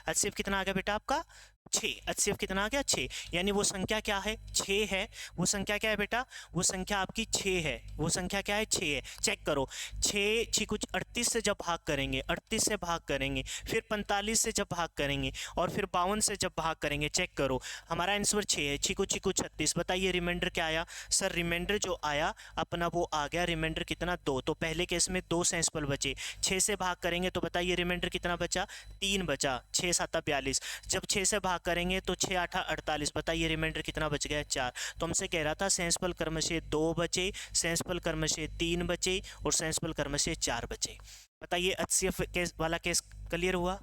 S1: HCF कितना आ गया बेटा आपका 6, HCF कितना आ गया 6, यानी वो संख्या क्या है, 6 है। वो संख्या क्या है बेटा, वो संख्या आपकी 6 है, वो संख्या क्या है, 6 है। चेक करो, 6 कुछ 38 से जब भाग करेंगे, 38 से भाग करेंगे, फिर 45 से जब भाग करेंगे, और फिर 52 से जब भाग करेंगे, चेक करो हमारा आंसर 6 है, चिकू 36। बताइए रिमाइंडर क्या आया, सर रिमाइंडर जो आया अपना वो आ गया, रिमाइंडर कितना 2, तो पहले केस में 2 सेंसफल बचे, 6 से भाग करेंगे तो बताइए रिमाइंडर कितना बचा, 3 बचा, 6 7 42, जब 6 से भाग करेंगे तो 6 8 48, बताइए रिमाइंडर कितना बच गया, 4। तो हमसे कह रहा था सेंसफल क्रमशः 2 बचे, सेंसफल क्रमशः 3 बचे और सेंसफल क्रमशः 4 बचे। बताइए HCF केस वाला केस क्लियर हुआ,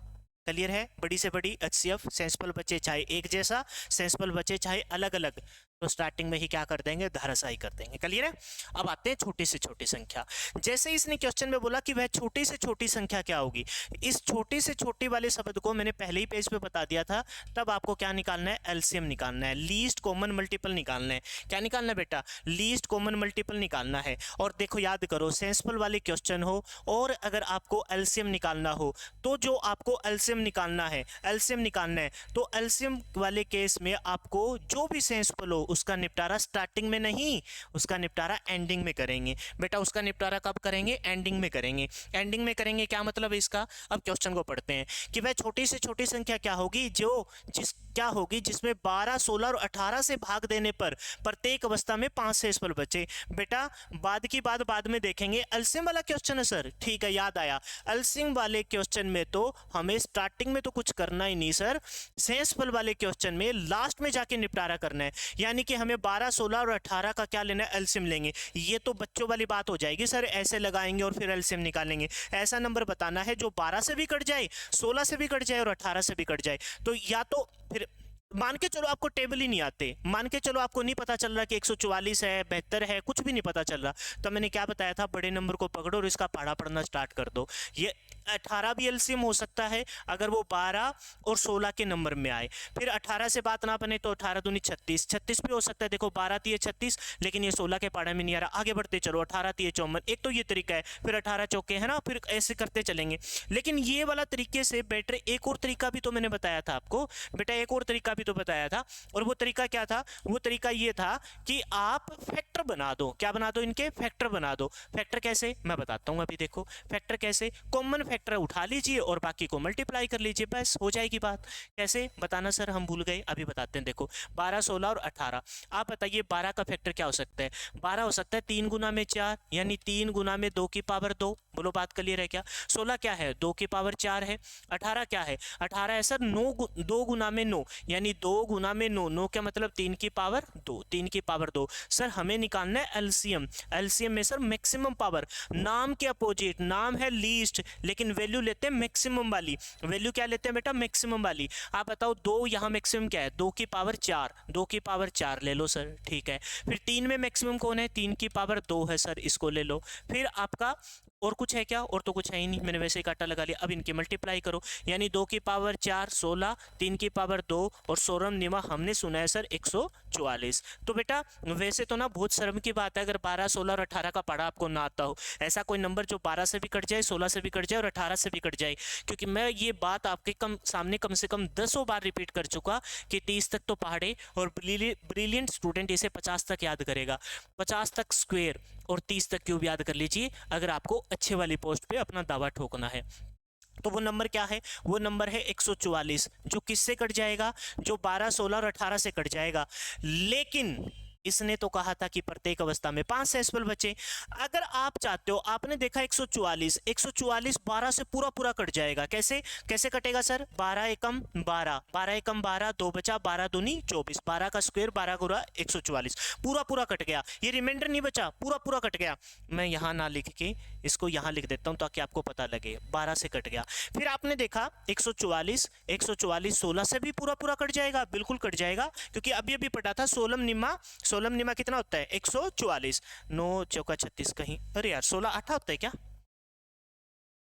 S1: क्लियर है। बड़ी से बड़ी HCF, सेंसफल बचे चाहे एक जैसा, सेंसफल बचे चाहे अलग अलग, तो स्टार्टिंग में ही क्या कर देंगे, धाराशाही कर देंगे। क्लियर है। अब आते हैं छोटी से छोटी संख्या। जैसे इसने क्वेश्चन में बोला कि वह छोटी से छोटी संख्या क्या होगी, इस छोटी से छोटी वाले शब्द को मैंने पहले ही पेज पे बता दिया था। तब आपको क्या निकालना है, एलसीएम निकालना है, लीस्ट कॉमन मल्टीपल निकालना है। क्या निकालना है बेटा, लीस्ट कॉमन मल्टीपल निकालना है। और देखो याद करो, सेंसफल वाले क्वेश्चन हो और अगर आपको एलसीएम निकालना हो, तो जो आपको एलसीएम निकालना है, एलसीएम निकालना है, तो एलसीएम वाले केस में आपको जो भी सेंसफल हो उसका निपटारा स्टार्टिंग में नहीं, उसका निपटारा एंडिंग में करेंगे। बेटा उसका निपटारा कब करेंगे? एंडिंग में करेंगे। एंडिंग में करेंगे क्या मतलब इसका? अब क्वेश्चन को पढ़ते हैं कि वह छोटी से छोटी संख्या क्या होगी क्या होगी जिसमें 12, 16 और 18 से भाग देने पर प्रत्येक अवस्था में 5 शेषफल बचे। बेटा बाद की बात बाद में देखेंगे, एलसीएम वाला क्वेश्चन है सर, ठीक है याद आया। एलसीएम वाले क्वेश्चन में तो हमें स्टार्टिंग में तो कुछ करना ही नहीं सर, शेषफल वाले क्वेश्चन में लास्ट में जाके निपटारा करना है, यानी कि हमें 12, 16 और 18 का क्या लेना है? एलसीएम लेंगे। ये तो बच्चों वाली बात हो जाएगी सर, ऐसे लगाएंगे और फिर एलसीएम निकालेंगे। ऐसा नंबर बताना है जो 12 से भी कट जाए, 16 से भी कट जाए और 18 से भी कट जाए। तो या तो फिर मान के चलो आपको टेबल ही नहीं आते, मान के चलो आपको नहीं पता चल रहा कि 144 है, 72 है, कुछ भी नहीं पता चल रहा, तो मैंने क्या बताया था? बड़े नंबर को पकड़ो और इसका पढ़ा पढ़ना स्टार्ट कर दो। ये 18 भी एलसीएम हो सकता है अगर वो 12 और 16 के नंबर में आए। फिर 18 से बात ना बने तो 18 दूनी 36, 36 भी हो सकता है। देखो 12 तीय 36, लेकिन ये 16 के पाड़ा में नहीं आ रहा। आगे बढ़ते चलो, 18 तीय 54, एक तो ये तरीका है। फिर 18 चौके है ना, फिर ऐसे करते चलेंगे। लेकिन ये वाला तरीके से बेटर एक और तरीका भी तो मैंने बताया था आपको, बेटा एक और तरीका भी तो बताया था। और वो तरीका क्या था? वो तरीका ये था कि आप फैक्टर बना दो। क्या बना दो? इनके फैक्टर बना दो। फैक्टर कैसे? मैं बताता हूँ अभी। देखो फैक्टर कैसे, कॉमन फैक्टर उठा लीजिए और बाकी को मल्टीप्लाई कर लीजिए, बस हो जाएगी बात। कैसे बताना सर? हम भूल गए, अभी बताते हैं। देखो 12, 16 और 18, आप बताइए 12 का फैक्टर क्या हो सकता है? 12 हो सकता है 3 गुना में 4, यानी 3 गुना में 2 की पावर 2। बोलो बात क्लियर है क्या? 16 क्या है? 2 की पावर 4 है। 18 क्या है? 18 है सर 2 गुना में 9, यानी 2 गुना में 9, 9 क्या मतलब 3 की पावर 2, 3 की पावर 2। सर हमें निकालना है एलसीएम। एलसीएम में सर मैक्सिमम पावर, नाम के अपोजिट, नाम है लीस्ट लेकिन वैल्यू लेते हैं मैक्सिमम वाली। वैल्यू क्या लेते हैं बेटा? मैक्सिमम वाली। आप बताओ 2 यहाँ मैक्सिमम क्या है? 2 की पावर 4, 2 की पावर 4 ले लो सर, ठीक है। फिर 3 में मैक्सिमम कौन है? 3 की पावर 2 है सर, इसको ले लो। फिर आपका और कुछ है क्या? और तो कुछ है ही नहीं, मैंने वैसे ही काटा लगा लिया। अब इनकी मल्टीप्लाई करो, यानी 2 की पावर 4 16, 3 की पावर 2 और सोरम निमा हमने सुना है सर 144। तो बेटा वैसे तो ना बहुत शर्म की बात है अगर 12, 16 और 18 का पढ़ा आपको ना आता हो। ऐसा कोई नंबर जो 12 से भी कट जाए, 16 से भी कट जाए और 18 से भी कट जाए, क्योंकि मैं ये बात आपके सामने कम से कम 10 बार रिपीट कर चुका कि 30 तक तो पहाड़े और ब्रिलियंट स्टूडेंट इसे 50 तक याद करेगा। 50 तक स्क्वायर और 30 तक क्यूब याद कर लीजिए अगर आपको अच्छे वाली पोस्ट पे अपना दावा ठोकना है। तो वो नंबर क्या है? वो नंबर है 144, जो किससे कट जाएगा? जो 12, 16 और 18 से कट जाएगा। लेकिन इसने तो कहा था कि प्रत्येक अवस्था में 5 शेषफल बचे। अगर आप चाहते हो, आपने देखा 144, 144 12 से पूरा पूरा कट जाएगा। कैसे कैसे कटेगा सर? 12 एकम 12, 12 एकम 12, 2 बचा, 12 दूनी 24, 12 का स्क्वायर 12 गुना 144, पूरा पूरा कट गया। ये रिमाइंडर नहीं बचा, पूरा पूरा कट गया। मैं यहाँ ना लिख के इसको यहाँ लिख देता हूँ ताकि आपको पता लगे, 12 से कट गया। फिर आपने देखा 144, 144 16 से भी पूरा पूरा कट जाएगा, बिल्कुल कट जाएगा, क्योंकि अभी अभी पढ़ा था सोलम निमा कितना होता है? 144, 9 चौका 36, कहीं अरे यार 16 8 होता है क्या?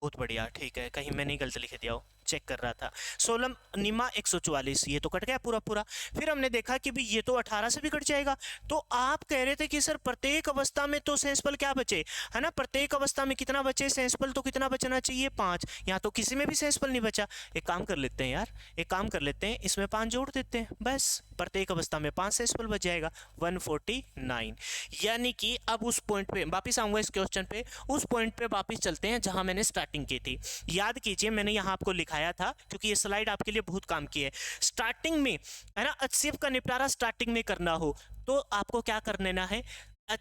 S1: बहुत बढ़िया, ठीक है, कहीं मैंने गलत लिख दिया हो, चेक कर रहा था। 16 निमा 144, ये तो कट गया पूरा पूरा। फिर हमने देखा कि भी ये तो 18 से भी कट जाएगा। तो आप कह रहे थे कि सर प्रत्येक अवस्था में तो शेषफल क्या बचे, है ना? प्रत्येक अवस्था में कितना बचे शेषफल? तो कितना बचना चाहिए? 5। यहाँ तो किसी में भी शेषफल नहीं बचा। एक काम कर लेते हैं यार, एक काम कर लेते हैं, इसमें 5 जोड़ देते हैं, बस प्रत्येक अवस्था में 5 शेषफल बच जाएगा, 149। यानी कि अब उस पॉइंट पे वापिस आऊंगा, इस क्वेश्चन पे, उस पॉइंट पे वापिस चलते हैं जहां मैंने स्टार्टिंग की थी। याद कीजिए मैंने यहाँ आपको लिखाया था, क्योंकि ये स्लाइड आपके लिए बहुत काम की है। स्टार्टिंग में, है ना, एचसीएफ का निपटारा स्टार्टिंग में करना हो तो आपको क्या कर लेना है?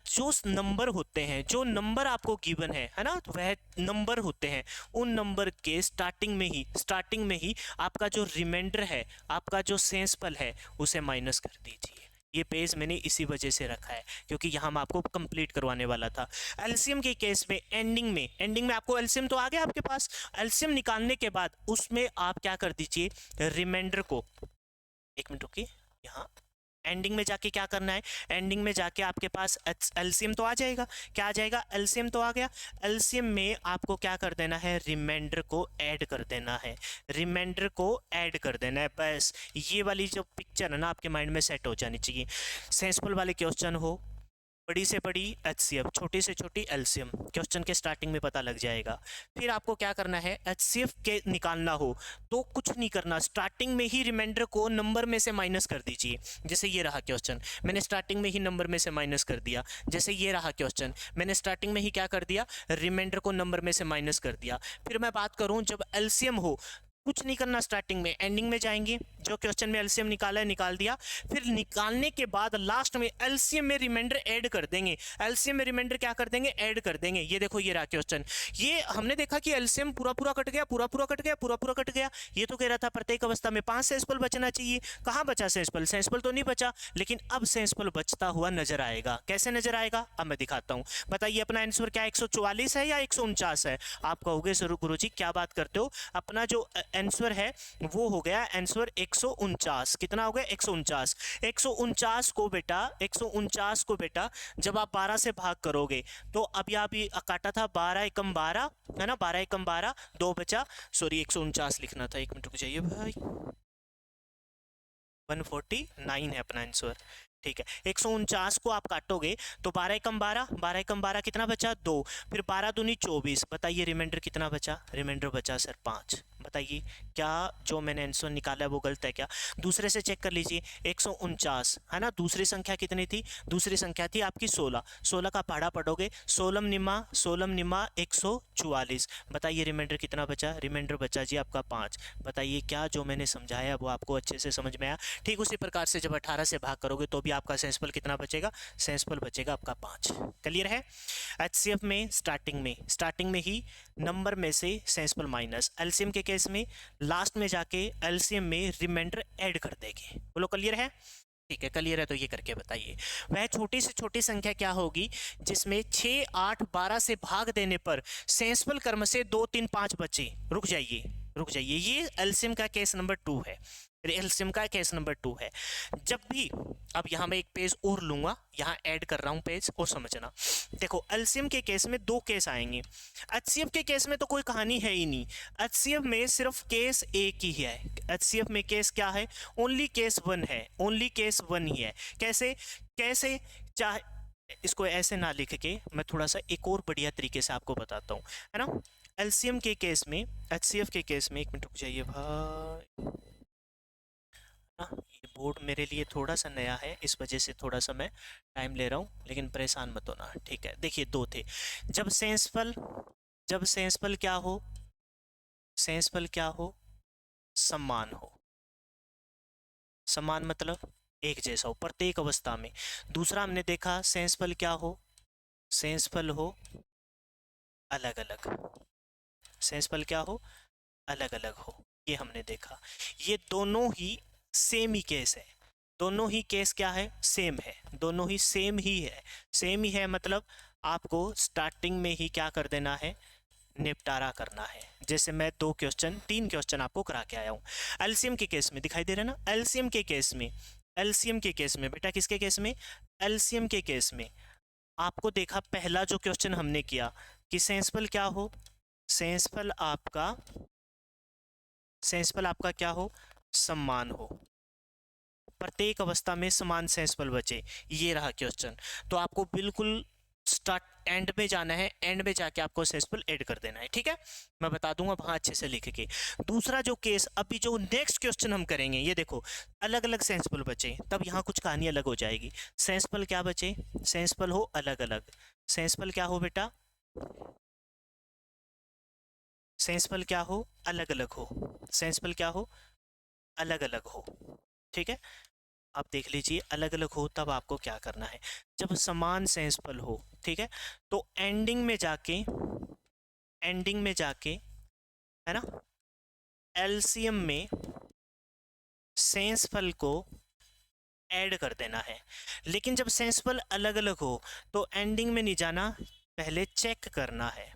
S1: जो नंबर होते हैं, जो नंबर आपको गिवन है ना, तो वह नंबर होते हैं, उन नंबर के स्टार्टिंग में ही आपका जो रिमाइंडर है, आपका जो शेषफल है, उसे माइनस कर दीजिए। ये पेज मैंने इसी वजह से रखा है क्योंकि यहाँ मैं आपको कंप्लीट करवाने वाला था। एलसीएम के केस में एंडिंग में आपको एलसीएम तो आ गया आपके पास। एलसीएम निकालने के बाद उसमें आप क्या कर दीजिए? रिमाइंडर को, एक मिनट रुकिए, यहाँ एंडिंग में जाके क्या करना है? एंडिंग में जाके आपके पास एलसीएम तो आ जाएगा। क्या आ जाएगा? एलसीएम तो आ गया। एलसीएम में आपको क्या कर देना है? रिमाइंडर को ऐड कर देना है, रिमाइंडर को ऐड कर देना है, बस। ये वाली जो पिक्चर है ना आपके माइंड में सेट हो जानी चाहिए। शेषफल वाले क्वेश्चन हो, बड़ी से बड़ी एचसीएफ, छोटी से छोटी एलसीएम, क्वेश्चन के स्टार्टिंग में पता लग जाएगा। फिर आपको क्या करना है, एचसीएफ के निकालना हो तो कुछ नहीं करना, स्टार्टिंग में ही रिमाइंडर को नंबर में से माइनस कर दीजिए। जैसे ये रहा क्वेश्चन, मैंने स्टार्टिंग में ही नंबर में से माइनस कर दिया। जैसे ये रहा क्वेश्चन, मैंने स्टार्टिंग में ही क्या कर दिया, रिमाइंडर को नंबर में से माइनस कर दिया। फिर मैं बात करूं जब एलसीएम हो, कुछ नहीं करना, स्टार्टिंग में, एंडिंग में जाएंगे, जो क्वेश्चन में एलसीएम निकाला है निकाल दिया। फिर निकालने के बाद लास्ट में एलसीएम में रिमाइंडर ऐड कर देंगे। एलसीएम में रिमाइंडर क्या कर देंगे, ऐड कर देंगे। ये देखो ये रहा क्वेश्चन, ये हमने देखा कि एलसीएम पूरा पूरा कट गया, पूरा पूरा कट गया, पूरा पूरा कट गया। ये तो कह रहा था प्रत्येक अवस्था में 5 सेंसपल बचना चाहिए, कहाँ बचा सेंसपल, सेंसपल तो नहीं बचा, लेकिन अब सेंसपल बचता हुआ नजर आएगा। कैसे नजर आएगा, अब मैं दिखाता हूँ। बताइए अपना आंसर क्या 144 है या 149 है? आप कहोगे सर गुरुजी क्या बात करते हो, अपना जो आंसर है वो हो गया आंसर 149। कितना हो गया, 149। 149 को बेटा, 149 को बेटा जब आप 12 से भाग करोगे तो अभी आप ये काटा था 12 एकम 12 है ना, 12 एकम 12, 2 बचा, सॉरी 149 लिखना था, एक मिनट रुक जाइए भाई, 149 है अपना आंसर। ठीक है, 149 को आप काटोगे तो 12 एकम 12, 12 एकम 12 कितना बचा, 2, फिर 12 दूनी 24। बताइए रिमाइंडर कितना बचा, रिमाइंडर बचा सर 5। बताइए क्या जो मैंने आंसर निकाला है वो गलत है क्या? दूसरे से चेक कर लीजिए, 149 है ना, दूसरी संख्या कितनी थी, दूसरी संख्या थी आपकी 16, 16 का पहाड़ा पढ़ोगे, 16 निमा 144। बताइए रिमाइंडर कितना बचा, रिमाइंडर बचा जी आपका 5। बताइए क्या जो मैंने समझाया वो आपको अच्छे से समझ में आया? ठीक उसी प्रकार से जब 18 से भाग करोगे तो भी आपका सेंसपल कितना बचेगा, सेंसपल बचेगा आपका 5। क्लियर है? एचसीएफ में स्टार्टिंग में ही नंबर में से सेंसपल माइनस, एलसीएम के केस में लास्ट में जाके एलसीएम में रिमाइंडर ऐड कर देंगे। बोलो क्लियर है? ठीक है, क्लियर है तो ये करके बताइए। वह छोटी से छोटी संख्या क्या होगी जिसमें 6, 8, 12 से भाग देने पर सेंसपल क्रम से 2, 3, 5 बचे? रुक जाइए, ये एलसीएम का केस नंबर 2 है, एलसीएम का केस नंबर 2 है। जब भी, अब यहाँ मैं एक पेज और लूंगा, यहाँ ऐड कर रहा हूँ पेज और समझना। देखो एलसीएम के केस में 2 केस आएंगे, एचसीएफ के केस में तो कोई कहानी है ही नहीं, एचसीएफ में सिर्फ केस एक ही है। एचसीएफ में केस क्या है, ओनली केस 1 है, ओनली केस 1 ही है। कैसे कैसे, चाहे इसको ऐसे ना लिख के मैं थोड़ा सा एक और बढ़िया तरीके से आपको बताता हूँ, है ना। एलसीएम के केस में, एचसीएफ के केस में, एक मिनट रुक जाइए भाई, ये बोर्ड मेरे लिए थोड़ा सा नया है, इस वजह से थोड़ा सा मैं टाइम ले रहा हूँ, लेकिन परेशान मत होना, ठीक है। देखिए 2 थे, जब सेंसपल क्या हो, सेंसपल क्या हो, समान हो, समान मतलब एक जैसा हो प्रत्येक अवस्था में। दूसरा हमने देखा सेंसपल क्या हो, सेंसपल हो अलग अलग, सेंसपल क्या हो, अलग अलग हो, ये हमने देखा। ये दोनों ही सेम ही केस है, दोनों ही केस क्या है, सेम है, दोनों ही सेम ही है। सेम ही है मतलब आपको स्टार्टिंग में ही क्या कर देना है, निपटारा करना है। जैसे मैं 2 क्वेश्चन 3 क्वेश्चन आपको करा के आया हूँ। एलसीएम के केस में दिखाई दे रहा है ना, एलसीएम के केस में, एलसीएम के केस में बेटा, किसके केस में, एलसीएम के केस में आपको देखा पहला जो क्वेश्चन हमने किया कि सेंसपल क्या हो, सेंसपल आपका क्या हो, समान हो, प्रत्येक अवस्था में समान सेंसपल बचे। ये रहा क्वेश्चन, तो आपको बिल्कुल स्टार्ट एंड में जाना है, एंड में जाके आपको सेंसपल ऐड कर देना है, ठीक है। मैं बता दूंगा वहां अच्छे से लिख के। दूसरा जो केस, अभी जो नेक्स्ट क्वेश्चन हम करेंगे, ये देखो अलग अलग सेंसपल बचे, तब यहाँ कुछ कहानी अलग हो जाएगी। सेंसपल क्या बचे, सेंसपल हो अलग अलग, सेंसपल क्या हो बेटा, सेंसपल क्या हो, अलग अलग हो, सेंसपल क्या हो, अलग अलग हो, ठीक है। अब देख लीजिए अलग अलग हो तब आपको क्या करना है, जब समान सेंसपल हो, ठीक है, तो एंडिंग में जाके है ना, एलसीएम में सेंसपल को ऐड कर देना है। लेकिन जब सेंसपल अलग अलग हो तो एंडिंग में नहीं जाना, पहले चेक करना है।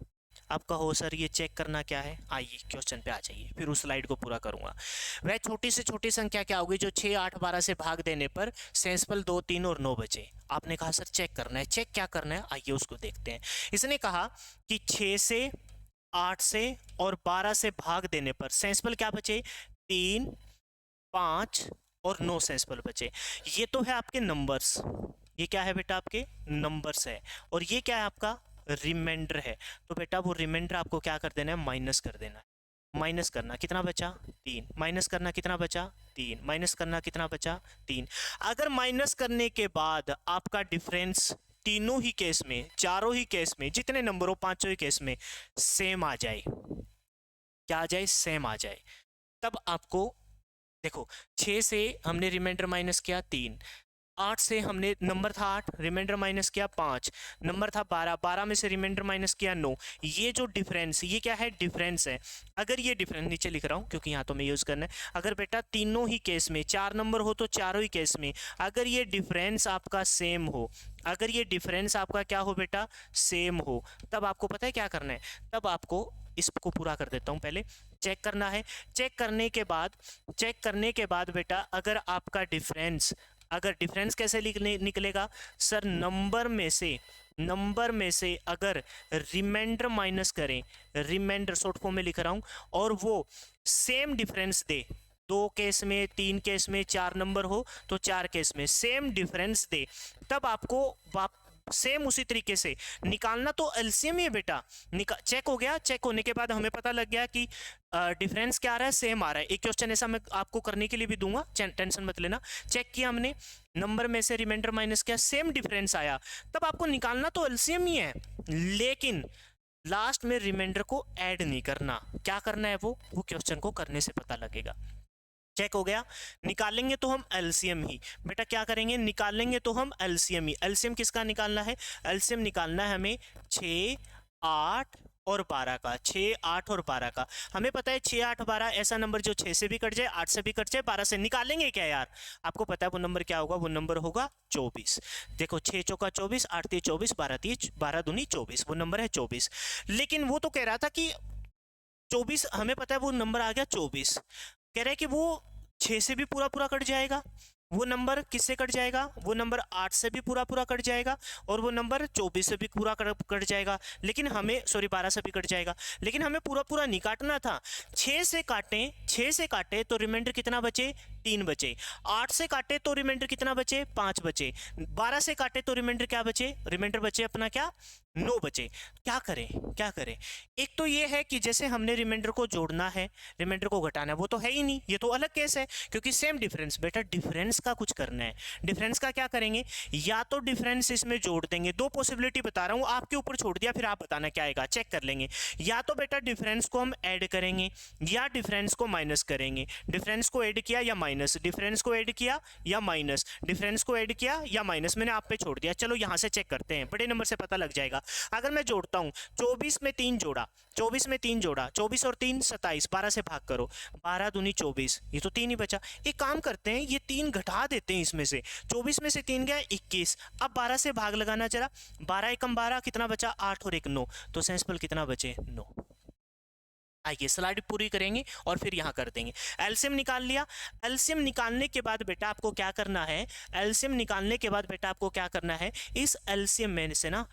S1: अब कहो सर ये चेक करना क्या है, आइए क्वेश्चन पे आ जाइए, फिर उस स्लाइड को पूरा करूंगा। वह छोटी से छोटी संख्या क्या होगी जो 6, 8, 12 से भाग देने पर सेंसपल 2, 3 और 9 बचे। आपने कहा सर चेक करना है, चेक क्या करना है, आइए उसको देखते हैं। इसने कहा कि 6 से, 8 से और 12 से भाग देने पर सेंसपल क्या बचे, 3, 5 और 9 सेंसपल बचे। ये तो है आपके नंबर्स, ये क्या है बेटा आपके नंबर्स है, और ये क्या है आपका रिमाइंडर है। तो बेटा वो रिमाइंडर आपको क्या कर देना है, माइनस कर देना है। माइनस करना कितना बचा 3, माइनस करना कितना बचा 3, माइनस करना कितना बचा 3। अगर माइनस करने के बाद आपका डिफरेंस तीनों ही केस में, चारों ही केस में, जितने नंबर हो पांचों ही केस में सेम आ जाए, क्या आ जाए, सेम आ जाए, तब आपको देखो 6 से हमने रिमाइंडर माइनस किया 3, 8 से हमने नंबर था 8 रिमाइंडर माइनस किया 5, नंबर था 12, 12 में से रिमाइंडर माइनस किया 9। ये जो डिफरेंस, ये क्या है, डिफरेंस है। अगर ये डिफरेंस नीचे लिख रहा हूँ क्योंकि यहाँ तो मैं यूज़ करना है, अगर बेटा तीनों ही केस में 4 नंबर हो तो चारों ही केस में अगर ये डिफरेंस आपका सेम हो, अगर ये डिफरेंस आपका क्या हो बेटा, सेम हो, तब आपको पता है क्या करना है, तब आपको इसको पूरा कर देता हूँ, पहले चेक करना है। चेक करने के बाद बेटा अगर आपका डिफरेंस, अगर डिफरेंस कैसे निकलेगा सर, नंबर में से अगर रिमाइंडर माइनस करें, रिमाइंडर शॉर्ट फॉर्म में लिख रहा हूं, और वो सेम डिफरेंस दे, 2 केस में, 3 केस में, 4 नंबर हो तो 4 केस में सेम डिफरेंस दे, तब आपको सेम उसी तरीके से निकालना। तो एलसीएम ही है बेटा, चेक हो गया। चेक होने के बाद हमें पता लग गया कि डिफरेंस क्या आ रहा है, सेम आ रहा है। एक क्वेश्चन ऐसा मैं आपको करने के लिए भी दूंगा, टेंशन मत लेना। चेक किया हमने, नंबर में से रिमाइंडर माइनस किया, सेम डिफरेंस आया, तब आपको निकालना तो एलसीएम ही है, लेकिन लास्ट में रिमाइंडर को ऐड नहीं करना। क्या करना है, वो क्वेश्चन को करने से पता लगेगा। चेक हो गया। निकालेंगे तो हम एलसीएम ही बेटा, क्या करेंगे, निकालेंगे तो हम एलसीएम ही। एलसीएम किसका निकालना है, एलसीएम निकालना है हमें 6, 8 और 12 का, 6, 8 और 12 का। हमें पता है 6, 8, 12 ऐसा नंबर जो 6 से भी कट जाए, 8 से भी कट जाए, 12 से। निकालेंगे क्या यार, आपको पता है वो नंबर क्या होगा, वो नंबर होगा 24। देखो 6 चौका 24, 8 3 24, 12 दूनी 24, वो नंबर है 24। लेकिन वो तो कह रहा था कि 24, हमें पता है वो नंबर आ गया 24, कह रहे हैं कि वो 6 से भी पूरा पूरा कट जाएगा, वो नंबर किससे कट जाएगा, वो नंबर 8 से भी पूरा पूरा कट जाएगा, और वो नंबर 24 से भी पूरा कट जाएगा, लेकिन हमें, सॉरी 12 से भी कट जाएगा, लेकिन हमें पूरा पूरा नहीं काटना था। 6 से काटे तो रिमाइंडर कितना बचे, 3 बचे। 8 से काटे तो रिमाइंडर कितना बचे, 5 बचे। 12 से काटे तो रिमाइंडर क्या बचे, रिमाइंडर बचे अपना क्या, 9 बचे। क्या करें, एक तो ये है कि जैसे हमने रिमाइंडर को जोड़ना है, रिमाइंडर को घटाना है, वो तो है ही नहीं, ये तो अलग केस है, क्योंकि सेम डिफरेंस। बेटा डिफरेंस का कुछ करना है, डिफरेंस का क्या करेंगे, या तो डिफरेंस इसमें जोड़ देंगे, 2 पॉसिबिलिटी बता रहा हूँ, आपके ऊपर छोड़ दिया, फिर आप बताना क्या आएगा, चेक कर लेंगे। या तो बेटा डिफरेंस को हम ऐड करेंगे, या डिफरेंस को माइनस करेंगे। डिफरेंस को ऐड किया या माइनस, डिफरेंस को ऐड किया या माइनस, डिफरेंस को ऐड किया या माइनस, मैंने आप पे छोड़ दिया। चलो यहाँ से चेक करते हैं, बड़े नंबर से पता लग जाएगा। अगर मैं जोड़ता हूँ, 24 में 3 जोड़ा, 24 और 3 27, 12 से भाग करो, 12 दूनी 24, ये तो 3 ही बचा। एक काम करते हैं, ये 3 घटा देते हैं इसमें से, 24 में से 3 गया 21, अब 12 से भाग लगाना जरा, 12 एकम 12 कितना बचा, 8 और 1 9, तो सेंसफुल कितना बचे, 9। आइए स्लाइड पूरी करेंगे और फिर यहाँ कर देंगे। एलसीएम निकाल लिया। एलसीएम निकालने के बाद बेटा आपको क्या करना है, एलसीएम निकालने के बाद बेटा आपको क्या करना है, इस एलसीएम में से ना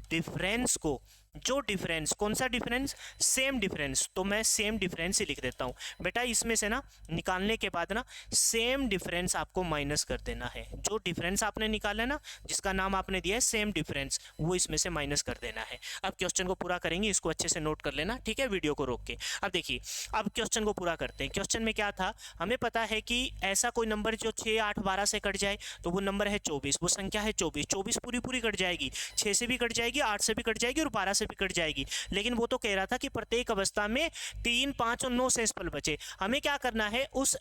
S1: डिफरेंस को, जो डिफरेंस, कौन सा डिफरेंस, सेम डिफरेंस, तो मैं सेम डिफरेंस ही लिख देता हूँ बेटा। इसमें से ना निकालने के बाद ना सेम डिफरेंस आपको माइनस कर देना है। जो डिफरेंस आपने निकाला ना, जिसका नाम आपने दिया है सेम डिफरेंस, वो इसमें से माइनस कर देना है। अब क्वेश्चन को पूरा करेंगे, इसको अच्छे से नोट कर लेना, ठीक है, वीडियो को रोक के। अब देखिए, अब क्वेश्चन को पूरा करते हैं। क्वेश्चन में क्या था, हमें पता है कि ऐसा कोई नंबर जो 6, 8, 12 से कट जाए, तो वो नंबर है 24, वो संख्या है 24। 24 पूरी पूरी कट जाएगी, 6 से भी कट जाएगी, 8 से भी कट जाएगी और 12 से भी कट जाएगी। लेकिन वो तो कह रहा था कि प्रत्येक अवस्था में 3, 5 और 9 सेंसफुल बचे। हमें क्या करना है, उस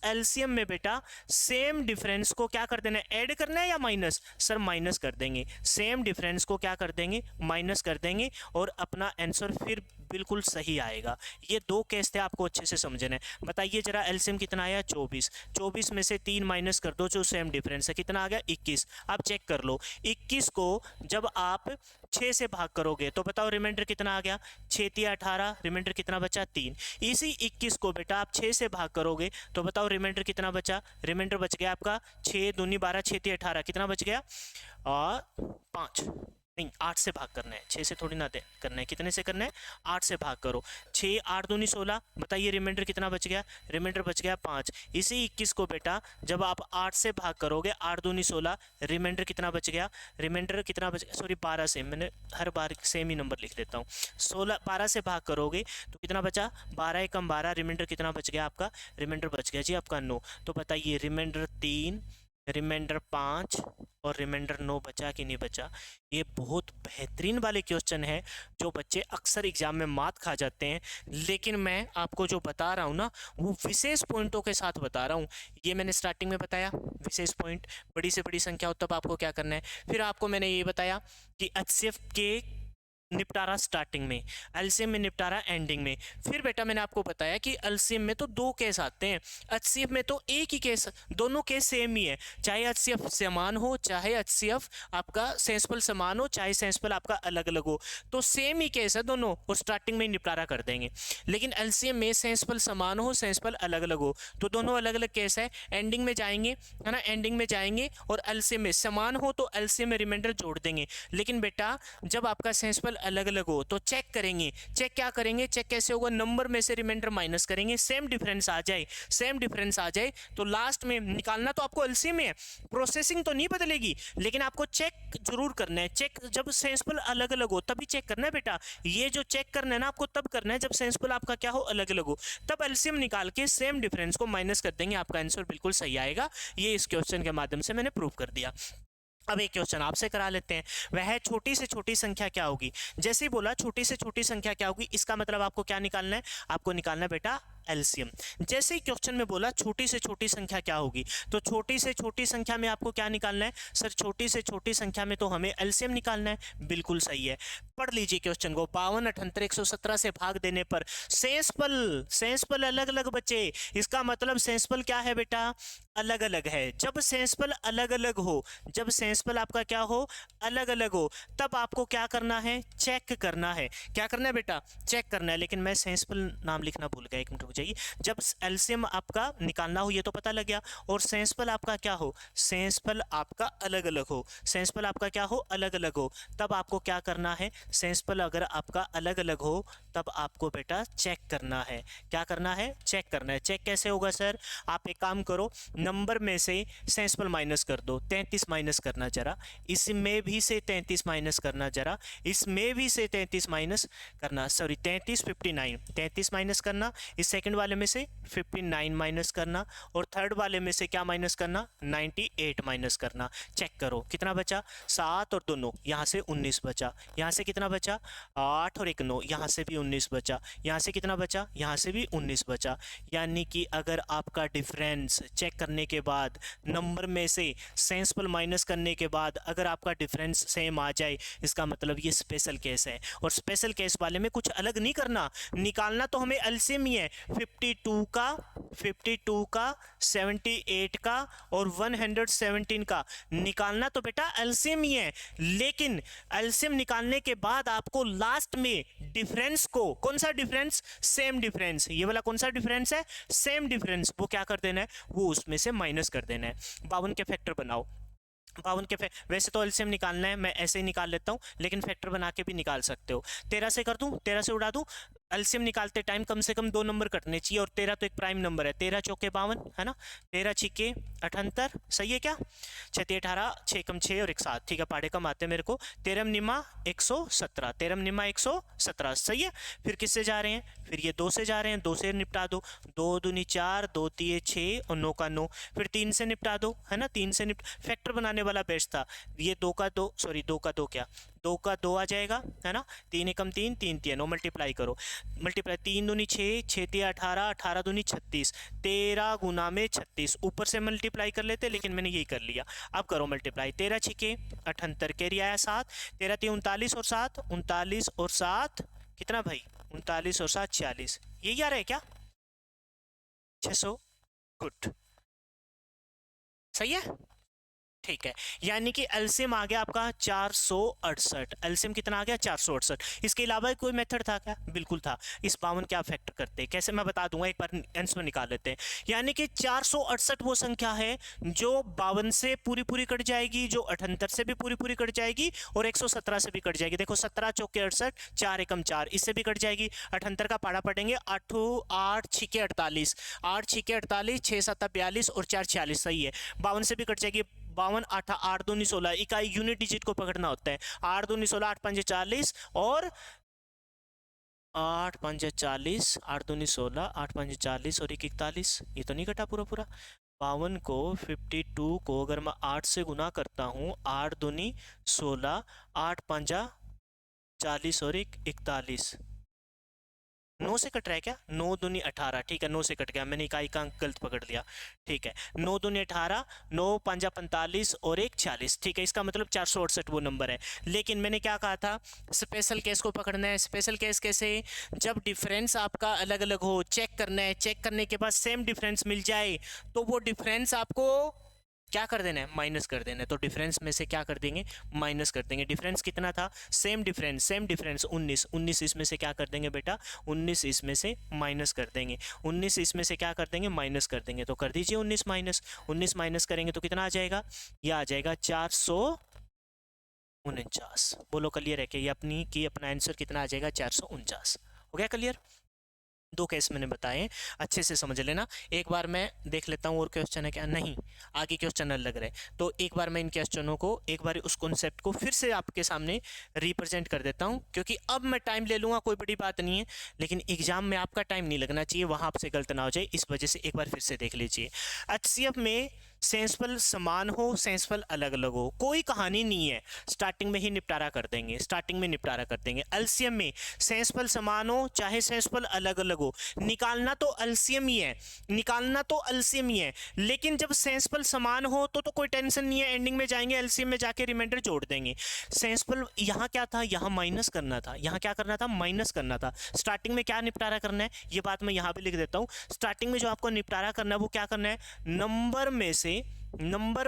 S1: एलसीएम में बेटा सेम डिफरेंस को क्या कर देना है, ऐड करना है या माइनस, सर माइनस कर देंगे। सेम डिफरेंस को क्या कर देंगे, माइनस कर देंगे, और अपना आंसर फिर बिल्कुल सही आएगा। ये 2 केस थे, आपको अच्छे से समझना है। बताइए जरा एलसीएम कितना आया, 24। 24 में से 3 माइनस कर दो, जो सेम डिफरेंस है, कितना आ गया, 21। अब चेक कर लो, 21 को जब आप 6 से भाग करोगे तो बताओ रिमाइंडर कितना आ गया, 6 3 18, रिमाइंडर कितना बचा, 3। इसी 21 को बेटा आप 6 से भाग करोगे तो बताओ रिमाइंडर कितना बचा, रिमाइंडर बच गया आपका 6 दूनी 12, 6 3 18, कितना बच गया, और 5। नहीं, 8 से भाग करना है, 6 से थोड़ी ना करना है। कितने से करना है? 8 से भाग करो। 6 8 दूनी 16, बताइए रिमाइंडर कितना बच गया? रिमाइंडर बच गया 5। इसी 21 को बेटा जब आप 8 से भाग करोगे, 8 दूनी 16, रिमाइंडर कितना बच गया? रिमाइंडर कितना बच गया? सॉरी 12 से, मैंने हर बार सेम ही नंबर लिख देता हूँ। 12 से भाग करोगे तो कितना बचा? 12 एकम 12, रिमाइंडर कितना बच गया आपका? रिमाइंडर बच गया जी आपका 9। तो बताइए रिमाइंडर 3, रिमाइंडर 5 और रिमाइंडर 9 बचा कि नहीं बचा? ये बहुत बेहतरीन वाले क्वेश्चन है जो बच्चे अक्सर एग्जाम में मात खा जाते हैं, लेकिन मैं आपको जो बता रहा हूँ ना वो विशेष पॉइंटों के साथ बता रहा हूँ। ये मैंने स्टार्टिंग में बताया विशेष पॉइंट, बड़ी से बड़ी संख्या हो तब आपको क्या करना है। फिर आपको मैंने ये बताया कि एचसीएफ के निपटारा स्टार्टिंग में, एलसीएम में निपटारा एंडिंग में। फिर बेटा मैंने आपको बताया कि एलसीएम में तो 2 केस आते हैं, एचसीएफ में तो एक ही केस, दोनों केस सेम ही है, चाहे एचसीएफ समान हो, चाहे एचसीएफ आपका सेंसपल समान हो, चाहे सेंसपल आपका अलग अलग हो, तो सेम ही केस है दोनों, और स्टार्टिंग में निपटारा कर देंगे। लेकिन एलसीएम में सेंसपल समान हो, सेंसपल अलग अलग हो, तो दोनों अलग अलग केस है। एंडिंग में जाएंगे, है ना, एंडिंग में जाएंगे और एलसीएम में समान हो तो एलसीएम में रिमाइंडर जोड़ देंगे। लेकिन बेटा जब आपका सेंसपल अलग अलग हो तो चेक करेंगे। चेक क्या करेंगे? चेक कैसे होगा? नंबर में से रिमाइंडर माइनस करेंगे, सेम डिफरेंस आ जाए, सेम डिफरेंस आ जाए तो लास्ट में निकालना तो आपको एलसीएम में है, प्रोसेसिंग तो नहीं बदलेगी, लेकिन आपको चेक जरूर करना है। चेक जब सेंसपल अलग अलग हो तभी चेक करना है बेटा। ये जो चेक करना है ना आपको तब करना है जब सेंसपल आपका क्या हो? अलग अलग हो, तब एलसीएम निकाल के सेम डिफरेंस को माइनस कर देंगे, आपका आंसर बिल्कुल सही आएगा। ये इस क्वेश्चन के माध्यम से मैंने प्रूव कर दिया। अब एक क्वेश्चन आपसे करा लेते हैं, वह छोटी से छोटी संख्या क्या होगी? जैसे ही बोला छोटी से छोटी संख्या क्या होगी, इसका मतलब आपको क्या निकालना है? आपको निकालना है बेटा एलसीएम। जैसे ही क्वेश्चन में बोला छोटी से छोटी संख्या क्या होगी, तो छोटी से छोटी संख्या में आपको क्या निकालना है? सर छोटी से छोटी संख्या में तो हमें एलसीएम निकालना है। बिल्कुल सही है, पढ़ लीजिए क्वेश्चन को। 52, 78, 117 से भाग देने पर सेंसपल अलग अलग बचे, इसका मतलब सेंसपल क्या है बेटा? अलग अलग है। जब सेंसपल अलग अलग हो, जब सेंसपल आपका क्या हो? अलग अलग हो, तब आपको क्या करना है? चेक करना है। क्या करना है बेटा? चेक करना है। लेकिन मैं सेंसपल नाम लिखना भूल गया, एक मिनट रुक जाइए। जब एलसीएम आपका निकालना हो ये तो पता लग गया, और सेंसपल आपका क्या हो? सेंसपल आपका अलग अलग हो, सेंसपल आपका क्या हो? अलग अलग हो, तब आपको क्या करना है? सेंसपल अगर आपका अलग अलग हो तब आपको बेटा चेक करना है। क्या करना है? चेक करना है। चेक कैसे होगा सर? आप एक काम करो, नंबर में से सेंसपल माइनस कर दो, 33 माइनस करना जरा, इसमें भी से 33 माइनस करना जरा, इसमें भी से 33 माइनस करना, सॉरी 33 59, 33 माइनस करना, इस सेकंड वाले में से 59 माइनस करना, और थर्ड वाले में से क्या माइनस करना? 98 माइनस करना। चेक करो कितना बचा? 7 और 2 9, यहाँ से 19 बचा, यहाँ से कितना बचा? 8 और 1 9, यहाँ से भी 19 बचा, यहाँ से कितना बचा? यहाँ से भी 19 बचा। यानी कि अगर आपका डिफरेंस चेक करने के बाद, नंबर में से सेंसपल माइनस करने के बाद अगर आपका डिफरेंस सेम आ जाए, इसका मतलब ये स्पेशल केस है। और स्पेशल केस वाले में कुछ अलग नहीं करना, निकालना तो हमें एलसीएम ही है। 52 का 78 का और 117 का निकालना तो बेटा एलसीएम ही है। लेकिन एलसीएम निकालने के बाद आपको लास्ट में डिफरेंस को, कौन सा डिफरेंस? सेम डिफरेंस, ये वाला कौन सा डिफरेंस है? सेम डिफरेंस, वो क्या कर देना है? वो उसमें से माइनस कर देना है। 52 के फैक्टर बनाओ, 52 के वैसे तो एलसीएम निकालना है, मैं ऐसे ही निकाल लेता हूँ, लेकिन फैक्टर बना के भी निकाल सकते हो। 13 से कर दूं, 13 से उड़ा दूं। एलसीएम निकालते टाइम कम से कम 2 नंबर कटने चाहिए, और 13 तो एक प्राइम नंबर है। 13 चौके 52 है ना, 13 छिके 78, सही है क्या? 6 18, 6 कम 6 और 1 7, ठीक है, पाड़े कम आते हैं मेरे को। 13 निमा 117, 13 निमा 117, सही है। फिर किससे जा रहे हैं? फिर ये 2 से जा रहे हैं, 2 से निपटा दो, 2 दूनी 4, 2 तिये 6 और 9 का 9। फिर 3 से निपटा दो, है ना, 3 से फैक्टर बनाने वाला बेस्ट था। ये 2 का 2, सॉरी 2 का 2 क्या, 2 का 2 आ जाएगा, है ना। 3 एकम 3, 3 तिया 9, मल्टीप्लाई करो, मल्टीप्लाई 3 दूनी 6, 6 तिया 18, 18 दूनी 36, 13 गुना में 36, ऊपर से मल्टीप्लाई कर लेते, लेकिन मैंने यही कर लिया। अब करो मल्टीप्लाई, 13 छिके 78, कैरी आया 7, 13 तिया 39 और 7, 39 और 7 कितना भाई? 39 और 7 46, यही आ रहा है क्या? 600, गुड, सही है, ठीक है, यानी कि एलसीएम आ गया आपका 468। एलसीएम कितना आ गया? 468। इसके अलावा कोई मेथड था क्या? बिल्कुल था। इस 52 क्या फैक्टर करते हैं, कैसे मैं बता दूंगा, एक बार आंसर निकाल लेते हैं। यानी कि 468 वो संख्या है जो 52 से पूरी पूरी कट जाएगी, जो 78 से भी पूरी पूरी कट जाएगी और 117 से भी कट जाएगी। देखो 17 चौके 68, 4 एकम 4, इससे भी कट जाएगी। 78 का पाड़ा पढ़ेंगे, 8 8 छिके 48, 8 छिके 48, 6 7 42 और 4 46, सही है। 52 से भी कट जाएगी। 52 8 8 2 16, इकाई यूनिट डिजिट को पकड़ना होता है। 8 2 16, 8 5 40 और 8 5 40, 8 2 16, 8 5 40 और 1 41। ये तो नहीं कटा पूरा पूरा। 52 को 52 को अगर मैं 8 से गुना करता हूँ, 8 दूनी 16, 8 5 40 और 1 41। 9 से कट रहा है क्या? 9 दूनी 18, ठीक है 9 से कट गया, मैंने इकाई का अंक गलत पकड़ लिया। ठीक है, 9 दूनी 18, 9 5 45 और 1 46, ठीक है। इसका मतलब 468 वो नंबर है। लेकिन मैंने क्या कहा था, स्पेशल केस को पकड़ना है। स्पेशल केस कैसे? जब डिफरेंस आपका अलग अलग हो, चेक करना है। चेक करने के बाद सेम डिफरेंस मिल जाए तो वो डिफरेंस आपको क्या कर देना है? माइनस कर देना है। तो डिफरेंस में से क्या कर देंगे? माइनस कर देंगे। डिफरेंस कितना था? Same difference 19। 19 इसमें से क्या कर देंगे बेटा? 19 इसमें से माइनस कर देंगे। 19 इसमें से क्या कर देंगे? माइनस कर देंगे। तो कर दीजिए 19 माइनस। 19 माइनस करेंगे तो कितना आ जाएगा? ये आ जाएगा 449। बोलो क्लियर है कि ये अपना आंसर कितना आ जाएगा? 449। हो गया क्लियर? 2 केस मैंने बताए, अच्छे से समझ लेना। एक बार मैं देख लेता हूँ और क्वेश्चन है क्या? नहीं, आगे क्वेश्चन अलग रहे। तो एक बार मैं इन क्वेश्चनों को, एक बार उस कॉन्सेप्ट को फिर से आपके सामने रिप्रेजेंट कर देता हूँ, क्योंकि अब मैं टाइम ले लूँगा, कोई बड़ी बात नहीं है, लेकिन एग्जाम में आपका टाइम नहीं लगना चाहिए, वहाँ आपसे गलत ना हो जाए, इस वजह से एक बार फिर से देख लीजिए। एचसीएफ में सेंसफल समान हो, सेंसफल अलग अलग हो, कोई कहानी नहीं है, स्टार्टिंग में ही निपटारा कर देंगे, स्टार्टिंग में निपटारा कर देंगे। एलसीएम में सेंसफल समान हो चाहे सेंसफल अलग अलग हो, निकालना तो एलसीएम ही है, निकालना तो एलसीएम ही है। लेकिन जब सेंसफल समान हो तो कोई टेंशन नहीं है, एंडिंग में जाएंगे एलसीएम में जाके रिमाइंडर जोड़ देंगे। सेंसफल यहाँ क्या था? यहाँ माइनस करना था, यहाँ क्या करना था? माइनस करना था। स्टार्टिंग में क्या निपटारा करना है, ये बात मैं यहाँ पे लिख देता हूँ। स्टार्टिंग में जो आपको निपटारा करना है वो क्या करना है? नंबर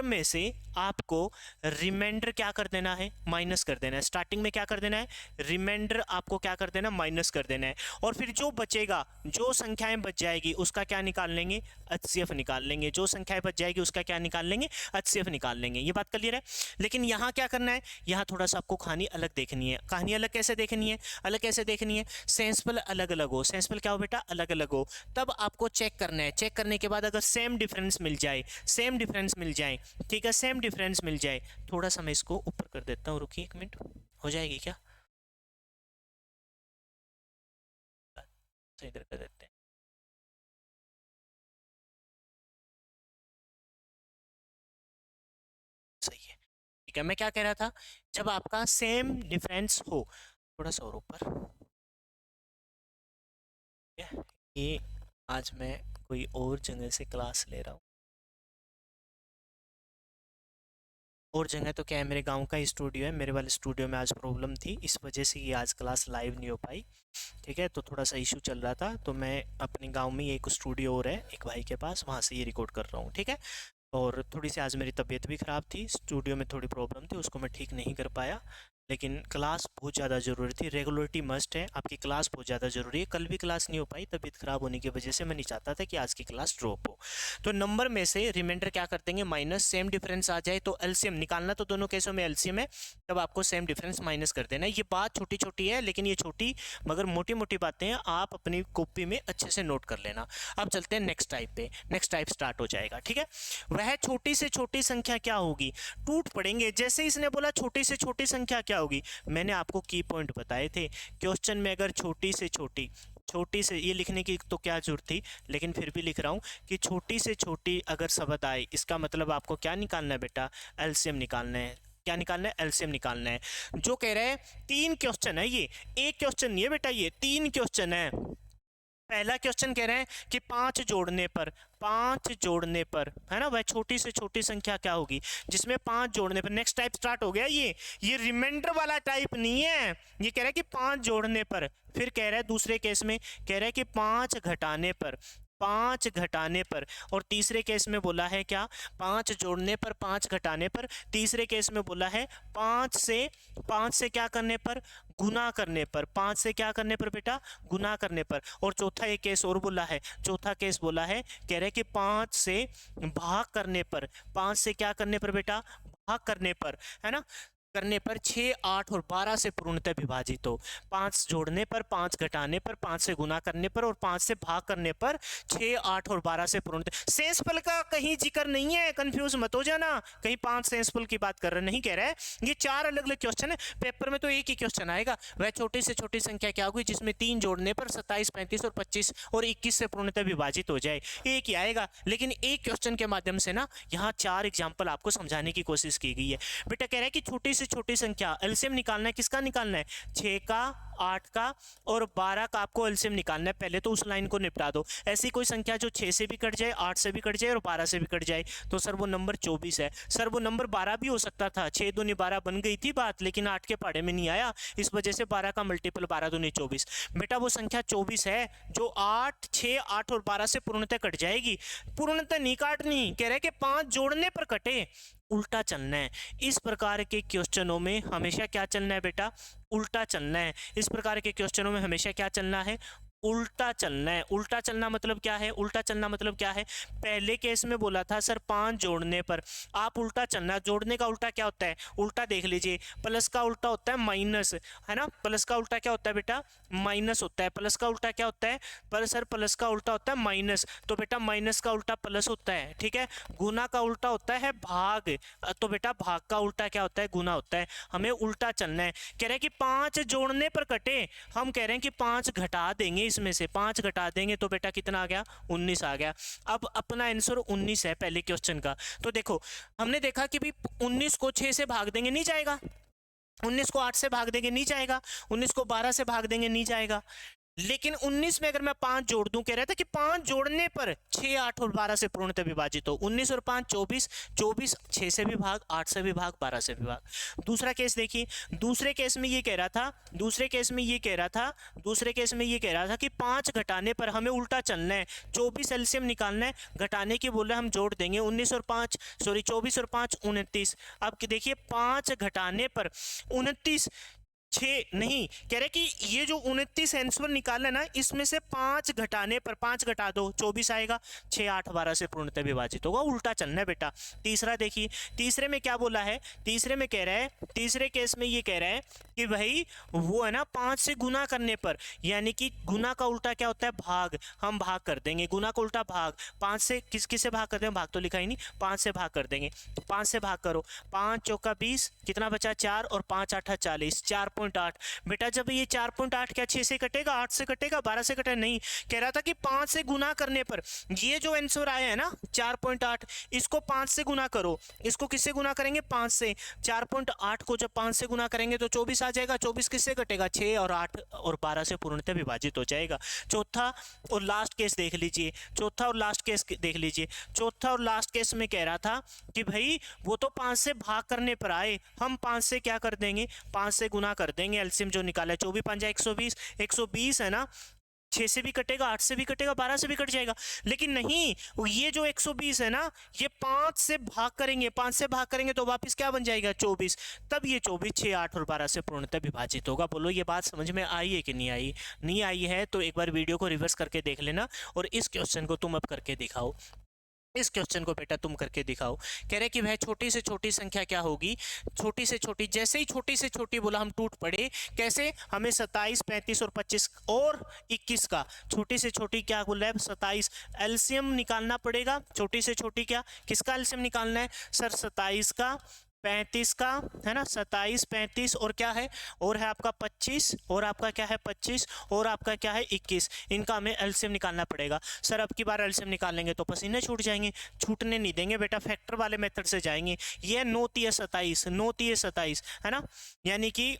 S1: में से आपको रिमाइंडर क्या कर देना है? माइनस कर देना है। स्टार्टिंग में क्या कर देना है? रिमाइंडर आपको क्या कर देना? माइनस कर देना है। और फिर जो बचेगा, जो संख्याएं बच जाएगी उसका क्या निकाल लेंगे? एचसीएफ निकाल लेंगे। जो संख्याएं बच जाएगी उसका क्या निकाल लेंगे? एचसीएफ निकाल लेंगे। ये बात क्लियर है? लेकिन यहाँ क्या करना है? यहाँ थोड़ा सा आपको कहानी अलग देखनी है। कहानी अलग कैसे देखनी है? अलग कैसे देखनी है? सेंसफल अलग अलग हो, सेंसफल क्या हो बेटा? अलग अलग हो, तब आपको चेक करना है। चेक करने के बाद अगर सेम डिफरेंस मिल जाए, सेम डिफरेंस मिल जाए, ठीक है, सेम डिफरेंस मिल जाए, थोड़ा सा मैं इसको ऊपर कर देता हूँ, रुकिए 1 मिनट, हो जाएगी क्या? इधर कर देते हैं। सही है, ठीक है। मैं क्या कह रहा था, जब आपका सेम डिफरेंस हो, थोड़ा सा और ऊपर, ये आज मैं कोई और जगह से क्लास ले रहा हूँ, और जगह तो क्या है, मेरे गांव का ही स्टूडियो है, मेरे वाले स्टूडियो में आज प्रॉब्लम थी, इस वजह से ये आज क्लास लाइव नहीं हो पाई। ठीक है, तो थोड़ा सा इशू चल रहा था, तो मैं अपने गांव में एक स्टूडियो और है एक भाई के पास, वहाँ से ये रिकॉर्ड कर रहा हूँ। ठीक है, और थोड़ी सी आज मेरी तबीयत भी ख़राब थी, स्टूडियो में थोड़ी प्रॉब्लम थी, उसको मैं ठीक नहीं कर पाया। लेकिन क्लास बहुत ज़्यादा ज़रूरी थी, रेगुलरिटी मस्ट है, आपकी क्लास बहुत ज़्यादा ज़रूरी है। कल भी क्लास नहीं हो पाई तबीयत ख़राब होने की वजह से, मैं नहीं चाहता था कि आज की क्लास ड्रॉप हो। तो नंबर में से रिमाइंडर क्या कर देंगे? माइनस। सेम डिफरेंस आ जाए तो एलसीएम निकालना, तो दोनों केसों में एलसीएम है, तब आपको सेम डिफरेंस माइनस कर देना है। ये बात छोटी छोटी है, लेकिन ये छोटी मगर मोटी मोटी बातें हैं, आप अपनी कॉपी में अच्छे से नोट कर लेना। अब चलते हैं नेक्स्ट टाइप पे, नेक्स्ट टाइप स्टार्ट हो जाएगा। ठीक है, वह छोटी से छोटी संख्या क्या होगी? टूट पड़ेंगे जैसे इसने बोला छोटी से छोटी संख्या क्या होगी। मैंने आपको की पॉइंट बताए थे, क्वेश्चन में अगर छोटी से छोटी, छोटी से ये लिखने की तो क्या जरूरत थी, लेकिन फिर भी लिख रहा हूँ कि छोटी से छोटी अगर शब्द आए, इसका मतलब आपको क्या निकालना है बेटा? एलसीएम निकालना है। क्या निकालना है? एलसीएम निकालना है। जो कह रहे हैं 3 क्वेश्चन है, ये एक क्वेश्चन नहीं है बेटा, ये 3 क्वेश्चन है। पहला क्वेश्चन कह रहे हैं कि 5 जोड़ने पर, 5 जोड़ने पर, है ना, वह छोटी से छोटी संख्या क्या होगी, जिसमें 5 जोड़ने पर। नेक्स्ट टाइप स्टार्ट हो गया, ये रिमाइंडर वाला टाइप नहीं है, ये कह रहा है कि 5 जोड़ने पर। फिर कह रहा है दूसरे केस में, कह रहा है कि 5 घटाने पर, 5 घटाने पर, और तीसरे केस में बोला है क्या, 5 जोड़ने पर 5 घटाने पर, तीसरे केस में बोला है 5 से क्या करने पर, गुना करने पर, 5 से क्या करने पर बेटा, गुना करने पर। और चौथा एक केस और बोला है, चौथा केस बोला है, कह रहे कि 5 से भाग करने पर, 5 से क्या करने पर बेटा, भाग करने पर, है ना, करने पर 6, 8 और 12 से पूर्णतः विभाजित हो। 5 जोड़ने पर, 5 घटाने पर, 5 से गुना करने पर और 5 से भाग करने पर 6, 8 और 12 से पूर्णतः। शेषफल का कहीं जिक्र नहीं है, कंफ्यूज मत हो जाना, कहीं 5 शेषफल की बात कर रहे नहीं कह रहा है। ये 4 अलग अलग क्वेश्चन है, पेपर में तो एक ही क्वेश्चन आएगा, वह छोटी से छोटी संख्या क्या होगी जिसमें 3 जोड़ने पर 27, 35 और 25 और 21 से पूर्णतः विभाजित हो जाए, एक ही आएगा। लेकिन एक क्वेश्चन के माध्यम से ना यहाँ 4 एग्जाम्पल आपको समझाने की कोशिश की गई है। बेटा कह रहा है कि छोटी से छोटी संख्या एलसीएम निकालना है, किसका निकालना है, 6 का, 8 का और 12 का आपको एलसीएम निकालना है। पहले तो उस लाइन को निपटा दो। ऐसी कोई संख्या जो 6 से भी कट जाए, 8 से भी कट जाए और 12 से भी कट जाए, तो सर वो नंबर 24 है। सर वो नंबर 12 भी हो सकता था, 6 दूनी 12 बन गई थी बात, लेकिन 8 के पहाड़े में नहीं आया, इस वजह से 12 का मल्टीपल 12 दूनी 24। बेटा वो संख्या 24 है जो 8, 6, 8 और 12 से पूर्णतः कट जाएगी। पूर्णतः नहीं काटनी, कह रहे कि 5 जोड़ने पर कटे, उल्टा चलना है। इस प्रकार के क्वेश्चनों में हमेशा क्या चलना है बेटा, उल्टा चलना है। इस प्रकार के क्वेश्चनों में हमेशा क्या चलना है, उल्टा चलना है। उल्टा चलना मतलब क्या है, उल्टा चलना मतलब क्या है, पहले केस में बोला था सर 5 जोड़ने पर, आप उल्टा चलना, जोड़ने का उल्टा क्या होता है, उल्टा देख लीजिए, प्लस का उल्टा होता है माइनस, है ना, प्लस का उल्टा क्या होता है बेटा, माइनस होता है। प्लस का उल्टा क्या होता है, पर सर प्लस का उल्टा होता है माइनस, तो बेटा माइनस का उल्टा प्लस होता है, ठीक है। गुना का उल्टा होता है भाग, तो बेटा भाग का उल्टा क्या होता है, गुना होता है। हमें उल्टा चलना है। कह रहे हैं कि 5 जोड़ने पर कटे, हम कह रहे हैं कि 5 घटा देंगे, इसमें से 5 घटा देंगे तो बेटा कितना आ गया, 19 आ गया। अब अपना आंसर 19 है पहले क्वेश्चन का। तो देखो हमने देखा कि भी 19 को 6 से भाग देंगे नहीं जाएगा, 19 को 8 से भाग देंगे नहीं जाएगा, 19 को 12 से भाग देंगे नहीं जाएगा, लेकिन 19 में अगर मैं 5 जोड़ दूं, कह रहा था कि 5 जोड़ने पर 6, 8 और 12 से पूर्णतः विभाजित हो। 19 और 5 24, 24 6 से भी भाग, 8 से भी भाग, 12 से भी भाग। दूसरा केस देखिए, दूसरे केस में ये कह रहा था, दूसरे केस में ये कह रहा था, दूसरे केस में ये कह रहा था कि 5 घटाने पर हमें उल्टा चलना है, 24 एलसीएम निकालना है, घटाने की बोल रहे हम जोड़ देंगे, 19 और 5 सॉरी 24 और 5 29। अब देखिए 5 घटाने पर 29, 6 नहीं, कह रहे कि ये जो 29 आंसर निकालना है ना, इसमें से 5 घटाने पर, 5 घटा दो 24 आएगा, 6, 8, 12 से पूर्णतः विभाजित होगा, उल्टा चलना है बेटा। तीसरा देखिए, तीसरे में क्या बोला है, तीसरे में कह रहा है, तीसरे केस में ये कह रहा है कि भाई वो है ना 5 से गुना करने पर, यानी कि गुना का उल्टा क्या होता है, भाग, हम भाग कर देंगे, गुना का उल्टा भाग। 5 से किस से भाग करते हैं, भाग तो लिखा ही नहीं, 5 से भाग कर देंगे, तो 5 से भाग करो, 5 चौका 20, कितना बचा 4 और 5 8 40, 4.8। बेटा जब ये 4.8 क्या 6 से कटेगा, 8 से कटेगा, 12 से कटेगा, नहीं, कह रहा था कि 5 से गुना करने पर, ये जो आंसर आया है ना 4.8, इसको 5 से गुना करो, इसको किससे गुना करेंगे, 5 से। 4.8 को जब 5 से गुना करेंगे तो 24 आ जाएगा, 24 किससे कटेगा, 6 और 8 और 12 से पूर्णतः विभाजित हो जाएगा। चौथा और लास्ट केस देख लीजिए, चौथा और लास्ट केस देख लीजिए। चौथा और लास्ट केस में कह रहा था कि भाई वो तो 5 से भाग करने पर आए, हम 5 से क्या कर देंगे, 5 से गुना कर देंगे, एलसीएम जो निकाला है 24 5 120, 120 है ना, 6 से भी कटेगा, 8 से भी कटेगा, 12 से भी कट जाएगा। लेकिन नहीं, ये जो 120 है ना, ये 5 से भाग करेंगे, 5 से भाग करेंगे तो वापस क्या बन जाएगा, 24। तब ये 24 6, 8 और 12 से पूर्णतः विभाजित होगा। बोलो ये बात समझ में आई है कि नहीं आई, नहीं आई है तो एक बार वीडियो को रिवर्स करके देख लेना और इस क्वेश्चन को तुम अब करके दिखाओ, इस क्वेश्चन को बेटा तुम करके दिखाओ। कह रहे कि वह छोटी से छोटी संख्या क्या होगी, छोटी से छोटी, जैसे ही छोटी से छोटी बोला हम टूट पड़े, कैसे, हमें 27 35 और 25 और 21 का, छोटी से छोटी क्या बोल रहा है 27, एलसीएम निकालना पड़ेगा। छोटी से छोटी क्या, किसका एलसीएम निकालना है सर, 27 का, 35 का, है ना, 27 35 और क्या है, और है आपका 25, और आपका क्या है 25, और आपका क्या है 21, इनका हमें एलसीएम निकालना पड़ेगा। सर अब की बार एलसीएम निकालेंगे तो पसीने छूट जाएंगे, छूटने नहीं देंगे बेटा, फैक्टर वाले मेथड से जाएंगे। ये 9 3 27, 9 3 27 है ना, यानी कि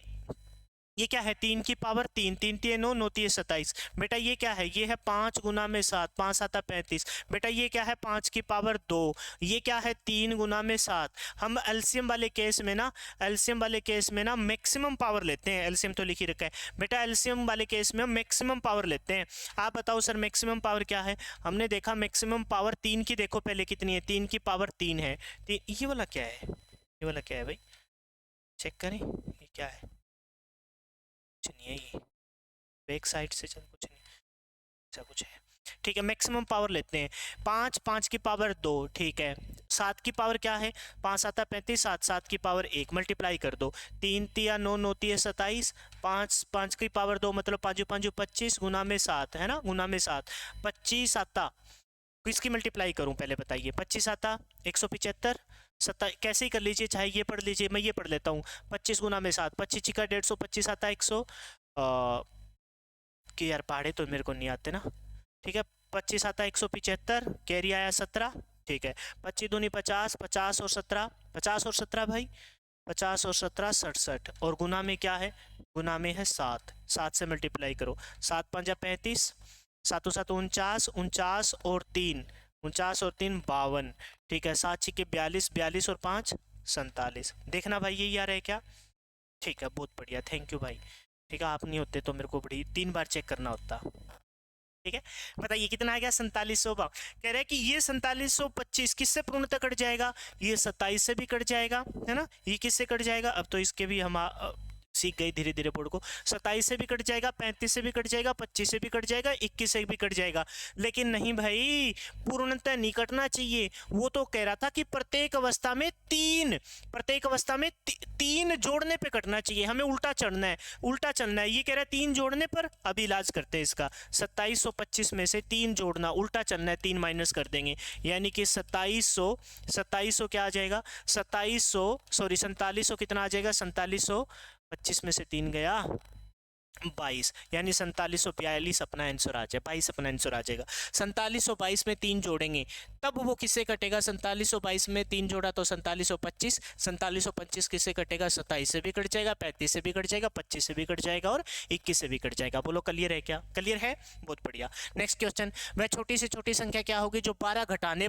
S1: ये क्या है 3 की पावर 3, 3 3 9, 9 3 27। बेटा ये क्या है, ये है 5 गुना में 7, 5 7 35। बेटा ये क्या है 5 की पावर 2, ये क्या है 3 गुना में 7। हम एलसीएम वाले केस में ना, एलसीएम वाले केस में ना मैक्सिमम पावर लेते हैं, एलसीएम तो लिख ही रखा है बेटा, एलसीएम वाले केस में हम मैक्सिमम पावर लेते हैं। आप बताओ सर मैक्सिमम पावर क्या है। हमने देखा मैक्सिमम पावर 3 की, देखो पहले कितनी है, 3 की पावर 3 है। ये वाला क्या है, ये वाला क्या है भाई, चेक करें ये क्या है, कुछ नहीं है, ये बैक साइड से चल कुछ नहीं, ऐसा कुछ है। ठीक है, मैक्सिमम पावर लेते हैं 5, 5 की पावर 2, ठीक है। 7 की पावर क्या है, 5 7 35, 7 7 की पावर 1, मल्टीप्लाई कर दो, 3 3 9 9 3 27, 5 5 की पावर 2 मतलब 5 5 25 गुना में 7 है ना, गुना में 7, 25 7, किसकी मल्टीप्लाई करूं पहले बताइए, 25 7 175, 7 कैसे ही कर लीजिए, चाहे ये पढ़ लीजिए, मैं ये पढ़ लेता हूँ, 25 गुना में 7, 25 चिका 150, 25 7 100 कि यार पहाड़े तो मेरे को नहीं आते ना। ठीक है, 25 आता 175, कैरी आया 17। ठीक है, 25 दूनी 50, 50 और 17, 50 और 17 भाई, 50 और 17 67, और गुना में क्या है, गुना में है 7, 7 से मल्टीप्लाई करो, 7 5 35, 7 7 49, 49 और 3, 49 और 3 52। ठीक है, 7 छिके 42, 42 और 5 47। देखना भाई यही आ रहा है क्या। ठीक है, बहुत बढ़िया, थैंक यू भाई। ठीक है, आप नहीं होते तो मेरे को बड़ी 3 बार चेक करना होता। ठीक है, बताइए कितना आ गया 4700। कह रहे हैं कि ये 4725 किससे पूर्णतः कट जाएगा, ये 27 से भी कट जाएगा है ना, ये किससे कट जाएगा, अब तो इसके भी हम सीख गए धीरे धीरे बोर्ड को, 27 से भी कट जाएगा, 35 से भी कट जाएगा, 25 से भी कट जाएगा, 21 से भी कट जाएगा। लेकिन नहीं भाई, पूर्णतः नहीं कटना चाहिए। वो तो कह रहा था कि प्रत्येक अवस्था में 3, प्रत्येक अवस्था में 3 जोड़ने पे कटना चाहिए, हमें उल्टा चढ़ना है, उल्टा चलना है। ये कह रहा है 3 जोड़ने पर, अभी इलाज करते हैं इसका। 2725 में से 3 जोड़ना, उल्टा चलना है, 3 माइनस कर देंगे, यानी कि 2700 क्या आ जाएगा, 4700 कितना आ जाएगा, 4725 में से 3 गया 22, यानी 4742 अपना आंसर आ जाए, 22 अपना आंसर आ जाएगा। 4722 में 3 जोड़ेंगे तब वो किससे कटेगा, 4722 में 3 जोड़ा तो 4725, 4725 किससे कटेगा, 27 से भी कट जाएगा, 35 से भी कट जाएगा, 25 से भी कट जाएगा और 21 से भी कट जाएगा। बोलो क्लियर है क्या, क्लियर है, बहुत बढ़िया। नेक्स्ट क्वेश्चन, वह छोटी से छोटी संख्या क्या होगी जो 12 घटाने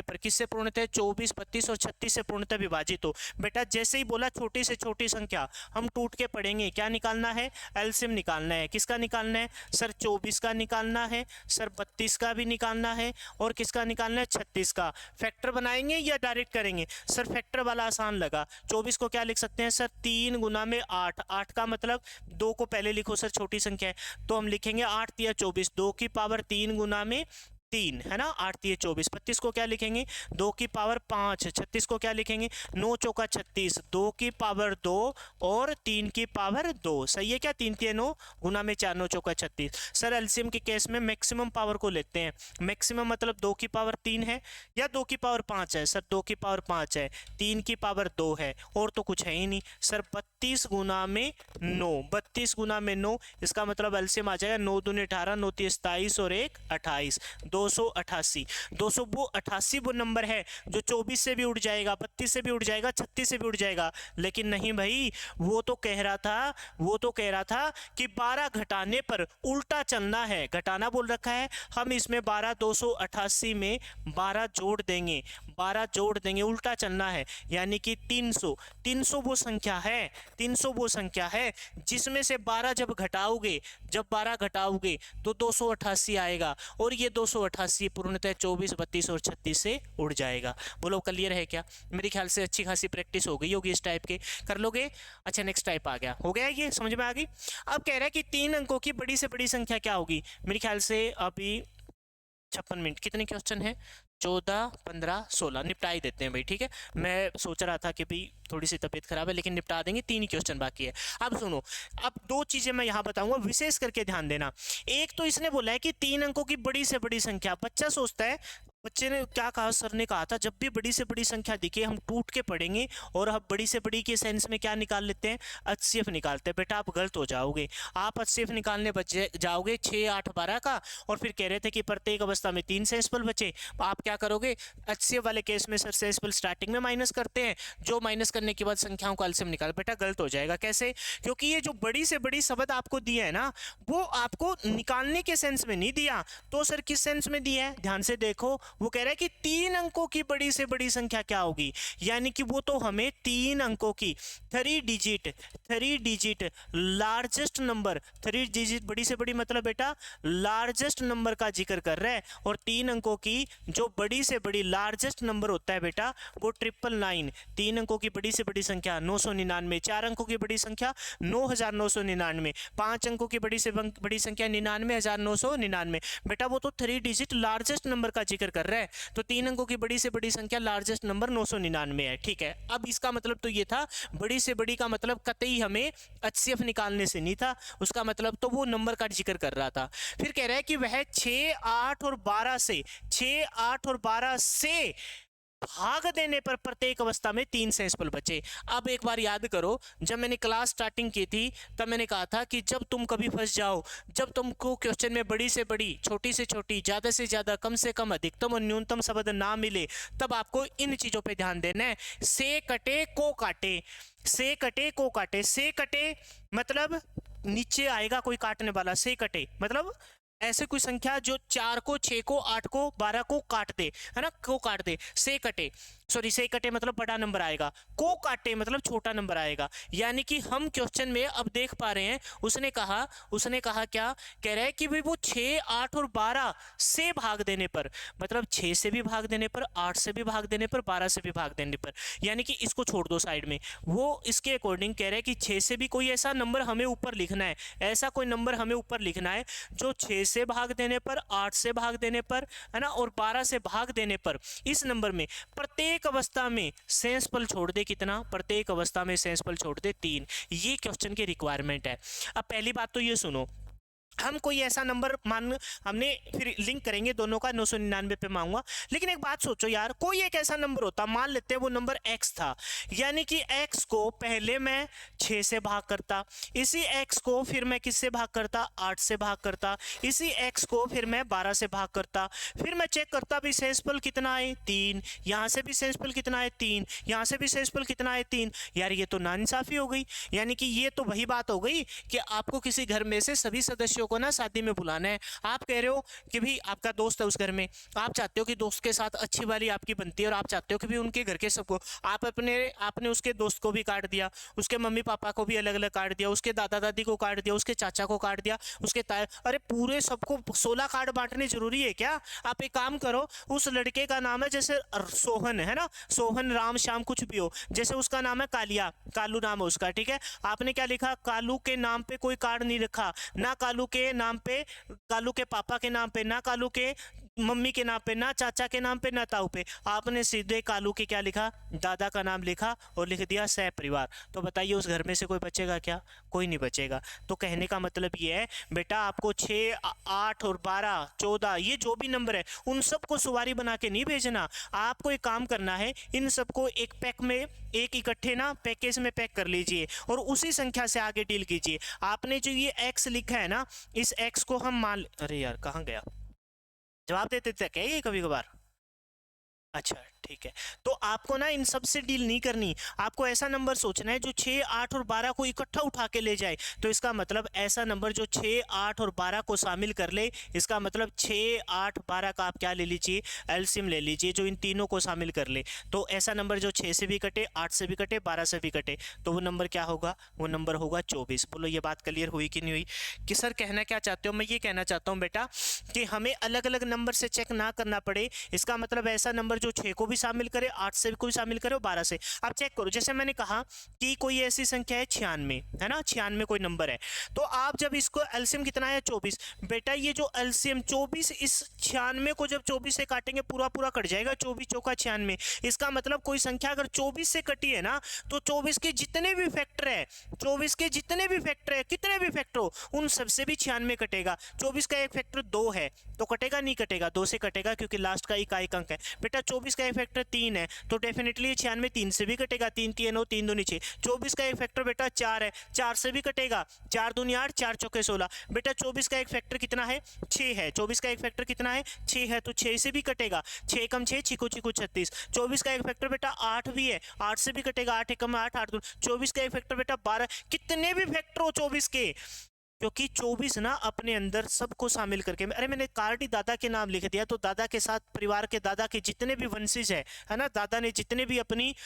S1: पर किससे पूर्णतः 24 32 और 36 से पूर्णतः विभाजित हो। बेटा जैसे ही बोला छोटी से छोटी संख्या, हम टूट के पढ़ेंगे, क्या निकालना है, एलसीएम निकालना है। किसका निकालना है सर, 24 का निकालना है सर, 32 का भी निकालना है, और किसका निकालना है, 36 का। फैक्टर बनाएंगे या डायरेक्ट करेंगे सर, फैक्टर वाला आसान लगा। 24 को क्या लिख सकते हैं सर, 3 गुना में 8, 8 का मतलब 2 को पहले लिखो सर, छोटी संख्या है तो हम लिखेंगे 8 तिया 24, 2 की पावर 3 गुना में 3 है ना, 8 तिया 24। 32 को क्या लिखेंगे, 2 की पावर 5। 36 को क्या लिखेंगे, 9 चौका 36, 2 की पावर 2 और 3 की पावर 2। सही है क्या, 3 तिया 9 गुना में 4 9 चौका 36। सर एलसीएम के केस में मैक्सिमम पावर को लेते हैं, मैक्सिमम मतलब 2 की पावर 3 है या 2 की पावर 5 है सर, 2 की पावर 5 है, 3 की पावर 2 है, और तो कुछ है ही नहीं सर। 32 गुना में 9, 32 गुना में 9, इसका मतलब एलसीएम आ जाएगा 9 दूनी 18, 9 तिया 27 और 1 28, 288। 200 वो 88 वो नंबर है जो 24 से भी उड़ जाएगा, 32 से भी उड़ जाएगा, 36 से भी उड़ जाएगा। लेकिन नहीं भाई, वो तो कह रहा था कि 12 घटाने पर उल्टा चलना है, घटाना बोल रखा है, हम इसमें 12 288 में 12 जोड़ देंगे, 12 जोड़ देंगे, उल्टा चलना है, यानी कि 300। 300 वो संख्या है, 300 वो संख्या है जिसमें से 12 जब घटाओगे तो 288 आएगा, और ये 288 पूर्णतः 24 32 और 36 से उड़ जाएगा। बोलो क्लियर है क्या, मेरे ख्याल से अच्छी खासी प्रैक्टिस हो गई होगी, इस टाइप के कर लोगे। अच्छा नेक्स्ट टाइप आ गया, हो गया ये समझ में आ गई। अब कह रहा है कि 3 अंकों की बड़ी से बड़ी संख्या क्या होगी। मेरे ख्याल से अभी 56 मिनट, कितने क्वेश्चन है, 14 15 16 निपटा ही देते हैं भाई। ठीक है, मैं सोच रहा था कि भाई थोड़ी सी तबीयत खराब है, लेकिन निपटा देंगे, 3 ही क्वेश्चन बाकी है। अब सुनो, अब 2 चीजें मैं यहाँ बताऊंगा, विशेष करके ध्यान देना। एक तो इसने बोला है कि 3 अंकों की बड़ी से बड़ी संख्या, बच्चा सोचता है बच्चे ने क्या कहा, सर ने कहा था जब भी बड़ी से बड़ी संख्या दिखे हम टूट के पढ़ेंगे और हम बड़ी से बड़ी के सेंस में क्या निकाल लेते हैं, एचसीएफ निकालते हैं। बेटा आप गलत हो जाओगे, आप एचसीएफ निकालने बच जाओगे 6, 8, 12 का, और फिर कह रहे थे कि प्रत्येक अवस्था में 3 सेंसिबल बचे। आप क्या करोगे, एचसीएफ वाले केस में सर सेंसिबल स्टार्टिंग में माइनस करते हैं, जो माइनस करने के बाद संख्याओं का एलसीएम निकाल। बेटा गलत हो जाएगा। कैसे? क्योंकि ये जो बड़ी से बड़ी शब्द आपको दिया है ना, वो आपको निकालने के सेंस में नहीं दिया, तो सर किस सेंस में दिया है, ध्यान से देखो। वो कह रहा है कि 3 अंकों की बड़ी से बड़ी संख्या क्या होगी, यानी कि वो तो हमें 3 अंकों की 3 डिजिट लार्जेस्ट नंबर, 3 डिजिट बड़ी से बड़ी मतलब बेटा लार्जेस्ट नंबर का जिक्र कर रहा है। और 3 अंकों की जो बड़ी से बड़ी लार्जेस्ट नंबर होता है बेटा वो 999। 3 अंकों की बड़ी से बड़ी संख्या 999, 4 अंकों की बड़ी संख्या 9999, 5 अंकों की बड़ी से बड़ी संख्या 99,999। बेटा वो तो 3 डिजिट लार्जेस्ट नंबर का जिक्र कर रहा है, तो 3 अंकों की बड़ी से बड़ी संख्या लार्जेस्ट नंबर 999 है। ठीक है, अब इसका मतलब तो ये था, बड़ी से बड़ी का मतलब कतई हमें एचसीएफ निकालने से नहीं था, उसका मतलब तो वो नंबर का जिक्र कर रहा था। फिर कह रहा है कि वह 6, 8 और 12 से 6, 8 और 12 से भाग देने पर प्रत्येक अवस्था में 3 सेंसिबल बचे। अब एक बार याद करो, जब मैंने क्लास स्टार्टिंग की थी तब मैंने कहा था कि जब तुम कभी फंस जाओ, जब तुमको क्वेश्चन में बड़ी से बड़ी, छोटी से छोटी, ज़्यादा से ज़्यादा, कम से कम, अधिकतम और न्यूनतम शब्द ना मिले, तब आपको इन चीज़ों पे ध्यान देना है। से कटे को काटे, से कटे को काटे। से कटे मतलब नीचे आएगा कोई काटने वाला, से कटे मतलब ऐसे कोई संख्या जो 4 को, 6 को, 8 को, 12 को काट दे, है ना, को काट दे। से कटे, सॉरी से कटे मतलब बड़ा नंबर आएगा, को काटे मतलब छोटा नंबर आएगा। यानी कि हम क्वेश्चन में अब देख पा रहे हैं, उसने कहा क्या कह रहा है कि भाई वो 6, 8 और 12 से भाग देने पर, मतलब 6 से भी भाग देने पर, 8 से भी भाग देने पर, 12 से भी भाग देने पर, यानी कि इसको छोड़ दो साइड में। वो इसके अकॉर्डिंग कह रहा है कि 6 से भी कोई ऐसा नंबर हमें ऊपर लिखना है, ऐसा कोई नंबर हमें ऊपर लिखना है जो 6 से भाग देने पर, 8 से भाग देने पर, है ना, और 12 से भाग देने पर इस नंबर में प्रत्येक अवस्था में सेंसिबल छोड़ दे। कितना? प्रत्येक अवस्था में सेंसिबल छोड़ दे 3। ये क्वेश्चन की रिक्वायरमेंट है। अब पहली बात तो ये सुनो, हम कोई ऐसा नंबर मान, हमने फिर लिंक करेंगे दोनों का, 999 पे मांगूंगा, लेकिन एक बात सोचो यार, कोई एक ऐसा नंबर होता, मान लेते हैं वो नंबर x था, यानी कि x को पहले मैं 6 से भाग करता, इसी x को फिर मैं किससे भाग करता, 8 से भाग करता, इसी x को फिर मैं 12 से भाग करता, फिर मैं चेक करता भी सेंसिबल कितना है 3, यहाँ से भी सेंसिबल कितना है 3, यहाँ से भी सेंसिबल कितना है 3। यार ये तो नाइंसाफी हो गई, यानी कि ये तो वही बात हो गई कि आपको किसी घर में से सभी सदस्यों को ना शादी में बुलाना है। आप कह रहे हो कि भाई आपका दोस्त है उस घर में, आप चाहते हो कि दोस्त के साथ अच्छी वाली आपकी बनती है, और आप चाहते हो कि भाई उनके घर के सबको, आपने उसके दोस्त को भी काट दिया, उसके मम्मी पापा को भी अलग अलग काट दिया, उसके दादा दादी को काट दिया, उसके चाचा को काट दिया, उसके ताए, अरे पूरे सबको 16 कार्ड बांटने जरूरी है क्या? आप एक काम करो, उस लड़के का नाम है जैसे सोहन, है ना, सोहन, राम, श्याम, कुछ भी हो, जैसे उसका नाम है कालिया, कालू नाम है उसका, ठीक है, आपने क्या लिखा, कालू के नाम पे कोई कार्ड नहीं रखा, ना कालू के नाम पे, कालू के पापा के नाम पे, ना कालू के मम्मी के नाम पे, ना चाचा के नाम पे, ना ताऊ पे, आपने सीधे कालू के क्या लिखा, दादा का नाम लिखा और लिख दिया सह परिवार। तो बताइए उस घर में से कोई बचेगा क्या? कोई नहीं बचेगा। तो कहने का मतलब ये है बेटा, आपको 6, 8 और 12, 14 ये जो भी नंबर है उन सबको सुवारी बना के नहीं भेजना। आपको एक काम करना है, इन सबको एक पैक में, एक इकट्ठे ना पैकेज में पैक कर लीजिए और उसी संख्या से आगे डील कीजिए। आपने जो ये x लिखा है ना, इस x को हम मान, अरे यार कहाँ गया, जवाब देते थे क्या ये कभी कभार? अच्छा ठीक है, तो आपको ना इन सब से डील नहीं करनी, आपको ऐसा नंबर सोचना है जो 6, 8 और 12 को इकट्ठा उठा के ले जाए। तो इसका मतलब ऐसा नंबर जो 6, 8 और 12 को शामिल कर ले, इसका मतलब 6, 8, 12 का आप क्या ले लीजिए, एलसीएम ले लीजिए जो इन तीनों को शामिल कर ले। तो ऐसा नंबर जो 6 से भी कटे, 8 से भी कटे, 12 से भी कटे, तो वो नंबर क्या होगा, वो नंबर होगा 24। बोलो ये बात क्लियर हुई कि नहीं हुई? कि सर कहना क्या चाहते हो? मैं ये कहना चाहता हूँ बेटा कि हमें अलग अलग नंबर से चेक ना करना पड़े। इसका मतलब ऐसा नंबर जो 6 को भी शामिल करे, 8 से भी कोई शामिल करे और 12 से। अब चेक करो, जैसे मैंने कहा कि कोई ऐसी संख्या है 96, है ना, 96 कोई नंबर है, तो आप जब इसको एलसीएम कितना है 24, बेटा ये जो एलसीएम 24, इस 96 को जब 24 से काटेंगे पूरा पूरा कट जाएगा, 24 चौका 96। इसका मतलब कोई संख्या अगर 24 से कटी है ना, तो 24 के जितने भी फैक्टर है, 24 के जितने भी फैक्टर है, कितने भी फैक्टर हो, उन सबसे भी 96 कटेगा। 24 का एक फैक्टर 2 है तो कटेगा, नहीं कटेगा, 2 से कटेगा क्योंकि लास्ट का इकाई अंक है। बेटा 24 का एक फैक्टर 3 है तो डेफिनेटली 96 3 से भी कटेगा, 3 3 9 3 दूनी 6। 24 का एक फैक्टर बेटा 4 है, 4 से भी कटेगा, 4 दूनी 8, 4 चौके 16। बेटा 24 का एक फैक्टर कितना है 6 है, 24 का एक फैक्टर कितना है 6 है तो 6 से भी कटेगा, 6 कम 6 छिको छिको 36। 24 का एक फैक्टर बेटा 8 भी है, 8 से भी कटेगा, 8 कम 8 8 दूनी। 24 का एक फैक्टर बेटा 12। कितने भी फैक्टर हो 24 के, क्योंकि 24 ना अपने अंदर सबको शामिल करके, अरे मैंने कार्डी दादा के नाम लिख दिया तो दादा के साथ परिवार के दादा के जितने भी वंशज है ना, दादा ने जितने भी अपनी,